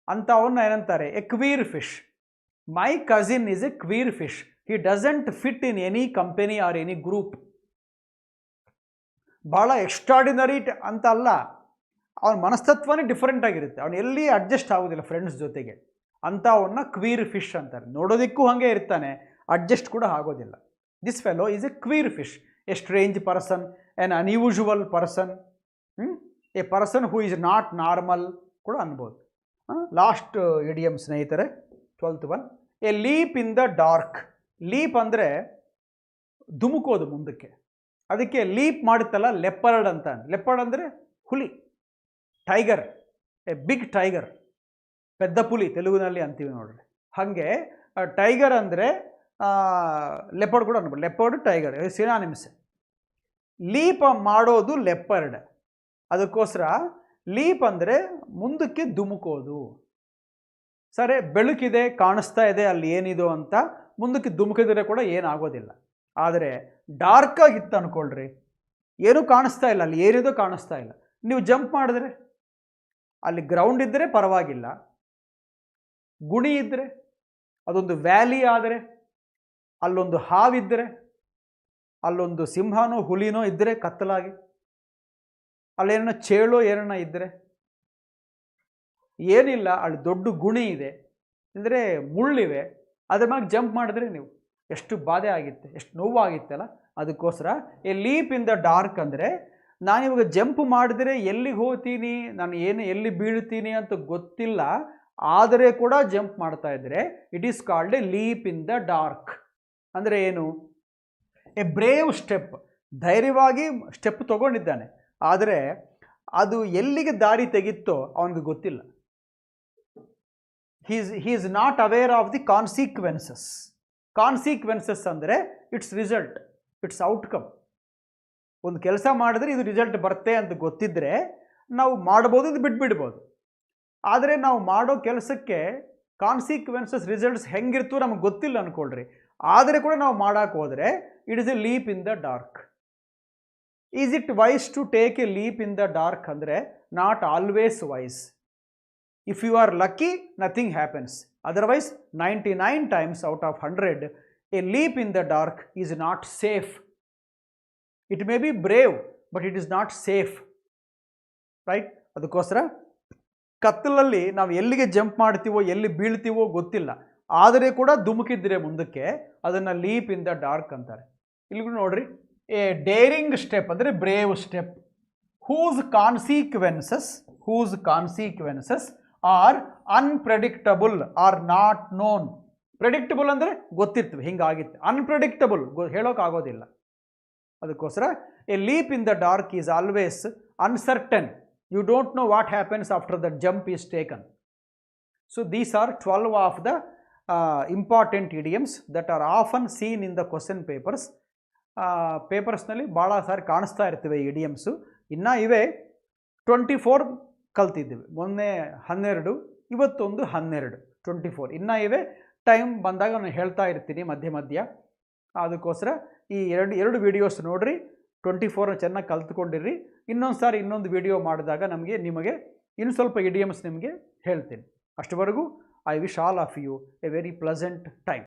ಅಂಥವನ್ನ ಏನಂತಾರೆ? A queer fish. My cousin is a queer fish. He doesn't fit in any company or any group. ಭಾಳ ಎಕ್ಸ್ಟ್ರಾಡಿನರಿ ಅಂತ ಅಲ್ಲ, ಅವನ ಮನಸ್ತತ್ವನೇ ಡಿಫ್ರೆಂಟ್ ಆಗಿರುತ್ತೆ, ಅವನು ಎಲ್ಲಿ ಅಡ್ಜಸ್ಟ್ ಆಗೋದಿಲ್ಲ ಫ್ರೆಂಡ್ಸ್ ಜೊತೆಗೆ. ಅಂಥವನ್ನ ಕ್ವೀರ್ ಫಿಶ್ ಅಂತಾರೆ. ನೋಡೋದಕ್ಕೂ ಹಾಗೆ ಇರ್ತಾನೆ, ಅಡ್ಜಸ್ಟ್ ಕೂಡ ಆಗೋದಿಲ್ಲ. This fellow is a queer fish, a strange person, an unusual person, a person who is not normal ಕೂಡ ಅನ್ಬೋದು. ಲಾಸ್ಟ್ ಇಡಿಯಮ್ ಸ್ನೇಹಿತರೆ, 12th one, a leap in the dark. Leap ಅಂದರೆ ಧುಮುಕೋದು ಮುಂದಕ್ಕೆ, ಅದಕ್ಕೆ ಲೀಪ್ ಮಾಡುತ್ತಲ್ಲ ಲೆಪರ್ಡ್ ಅಂತ. ಲೆಪರ್ಡ್ ಅಂದರೆ ಹುಲಿ, ಟೈಗರ್, ಎ ಬಿಗ್ ಟೈಗರ್, ಪೆದ್ದ ಪುಲಿ ತೆಲುಗಿನಲ್ಲಿ ಅಂತೀವಿ ನೋಡ್ರಿ. ಹಾಗೆ ಟೈಗರ್ ಅಂದರೆ ಲೆಪರ್ಡ್ ಕೂಡ ಅನ್ಬೋದು. Leopard, tiger synonyms. ಲೀಪ್ ಮಾಡೋದು ಲೆಪರ್ಡ್. ಅದಕ್ಕೋಸ್ಕರ ಲೀಪ್ ಅಂದರೆ ಮುಂದಕ್ಕೆ ಧುಮುಕೋದು. ಸರಿ, ಬೆಳಕಿದೆ, ಕಾಣಿಸ್ತಾ ಇದೆ ಅಲ್ಲಿ ಏನಿದು ಅಂತ, ಮುಂದಕ್ಕೆ ಧುಮುಕಿದ್ರೆ ಕೂಡ ಏನಾಗೋದಿಲ್ಲ. ಆದರೆ ಡಾರ್ಕ್ ಆಗಿತ್ತು ಅಂದ್ಕೊಳ್ರಿ, ಏನೂ ಕಾಣಿಸ್ತಾ ಇಲ್ಲ, ಅಲ್ಲಿ ಏನಿದೋ ಕಾಣಿಸ್ತಾ ಇಲ್ಲ. ನೀವು ಜಂಪ್ ಮಾಡಿದ್ರೆ, ಅಲ್ಲಿ ಗ್ರೌಂಡ್ ಇದ್ದರೆ ಪರವಾಗಿಲ್ಲ, ಗುಣಿ ಇದ್ದರೆ, ಅದೊಂದು ವ್ಯಾಲಿ ಆದರೆ, ಅಲ್ಲೊಂದು ಹಾವಿದ್ದರೆ, ಅಲ್ಲೊಂದು ಸಿಂಹನೋ ಹುಲಿನೋ ಇದ್ದರೆ ಕತ್ತಲಾಗಿ, ಅಲ್ಲೇನೋ ಚೇಳೋ ಏನನ್ನ ಇದ್ದರೆ, ಏನಿಲ್ಲ, ಅಲ್ಲಿ ದೊಡ್ಡ ಗುಣಿ ಇದೆ ಅಂದರೆ ಮುಳ್ಳಿವೆ, ಅದ್ರ ಮ್ಯಾಗೆ ಜಂಪ್ ಮಾಡಿದ್ರೆ ನೀವು ಎಷ್ಟು ಬಾಧೆ ಆಗಿತ್ತೆ, ಎಷ್ಟು ನೋವಾಗಿತ್ತಲ್ಲ. ಅದಕ್ಕೋಸ್ಕರ a leap in the dark ಅಂದರೆ ನಾನಿವಾಗ ಜಂಪ್ ಮಾಡಿದ್ರೆ ಎಲ್ಲಿಗೆ ಹೋಗ್ತೀನಿ, ನಾನು ಎಲ್ಲಿ ಬೀಳ್ತೀನಿ ಅಂತ ಗೊತ್ತಿಲ್ಲ, ಆದರೆ ಕೂಡ ಜಂಪ್ ಮಾಡ್ತಾ ಇದ್ದರೆ it is called a leap in the dark. ಅಂದರೆ ಏನು? ಎ ಬ್ರೇವ್ ಸ್ಟೆಪ್, ಧೈರ್ಯವಾಗಿ ಸ್ಟೆಪ್ ತಗೊಂಡಿದ್ದಾನೆ, ಆದರೆ ಅದು ಎಲ್ಲಿಗೆ ದಾರಿ ತೆಗಿತ್ತೋ ಅವನಿಗೆ ಗೊತ್ತಿಲ್ಲ. he is not aware of the consequences. Consequences ಅಂದರೆ ಇಟ್ಸ್ ರಿಸಲ್ಟ್, ಇಟ್ಸ್ ಔಟ್ಕಮ್. ಒಂದು ಕೆಲಸ ಮಾಡಿದ್ರೆ ಇದು ರಿಸಲ್ಟ್ ಬರುತ್ತೆ ಅಂತ ಗೊತ್ತಿದ್ದರೆ ನಾವು ಮಾಡ್ಬೋದು, ಇದು ಬಿಟ್ಬಿಡ್ಬೋದು. ಆದರೆ ನಾವು ಮಾಡೋ ಕೆಲಸಕ್ಕೆ ಕಾನ್ಸಿಕ್ವೆನ್ಸಸ್, ರಿಸಲ್ಟ್ಸ್ ಹೆಂಗಿರ್ತೋ ನಮಗೆ ಗೊತ್ತಿಲ್ಲ ಅಂದ್ಕೊಳ್ರಿ, ಆದರೆ ಕೂಡ ನಾವು ಮಾಡೋಕ್ಕೆ ಹೋದರೆ it is a leap in the dark. Is it wise to take a leap in the dark ಅಂದರೆ not always wise. If you are lucky, nothing happens. Otherwise, 99 times out of 100, a leap in the dark is not safe. It may be brave, but it is not safe. Right? ಅದಕ್ಕೋಸ್ಕರ ಕತ್ತಲಲ್ಲಿ ನಾವು ಎಲ್ಲಿಗೆ jump ಮಾಡ್ತೀವೋ, ಎಲ್ಲಿ ಬೀಳ್ತೀವೋ ಗೊತ್ತಿಲ್ಲ, ಆದರೆ ಕೂಡ ಧುಮುಕಿದ್ರೆ ಮುಂದಕ್ಕೆ, ಅದನ್ನು ಲೀಪ್ ಇನ್ ದ ಡಾರ್ಕ್ ಅಂತಾರೆ. ಇಲ್ಲಿ ನೋಡ್ರಿ, ಎ ಡೇರಿಂಗ್ ಸ್ಟೆಪ್ ಅಂದರೆ brave step. Whose consequences are unpredictable or not known. Predictable ಅಂದರೆ ಗೊತ್ತಿರ್ತವೆ ಹಿಂಗಾಗಿತ್ತು, ಅನ್ಪ್ರೆಡಿಕ್ಟಬಲ್ ಹೇಳೋಕ್ಕಾಗೋದಿಲ್ಲ. ಅದಕ್ಕೋಸ್ಕರ a leap in the dark is always uncertain. You don't know what happens after the jump is taken. So these are 12 of the important idioms that are often seen in the question papers. ಪೇಪರ್ಸ್ನಲ್ಲಿ ಭಾಳ ಸಾರಿ ಕಾಣಿಸ್ತಾ ಇರ್ತವೆ ಈ ಇಡಿಯಮ್ಸು. ಇನ್ನು ಇವೆ 24 ಕಲ್ತಿದ್ದೀವಿ, ಮೊನ್ನೆ 12, ಇವತ್ತೊಂದು 12, 24 ಇನ್ನೂ ಇವೆ. ಟೈಮ್ ಬಂದಾಗ ನಾನು ಹೇಳ್ತಾ ಇರ್ತೀನಿ ಮಧ್ಯ ಮಧ್ಯ. ಅದಕ್ಕೋಸ್ಕರ ಈ ಎರಡು ವೀಡಿಯೋಸ್ ನೋಡಿರಿ, 24 ಚೆನ್ನಾಗಿ ಕಲ್ತ್ಕೊಂಡಿರ್ರಿ. ಇನ್ನೊಂದು ಸಾರಿ ಇನ್ನೊಂದು ವಿಡಿಯೋ ಮಾಡಿದಾಗ ನಿಮಗೆ ಇನ್ನು ಸ್ವಲ್ಪ ಇಡಿಯಮ್ಸ್ ನಿಮಗೆ ಹೇಳ್ತೀನಿ. ಅಷ್ಟವರೆಗೂ I wish all of you a very pleasant time.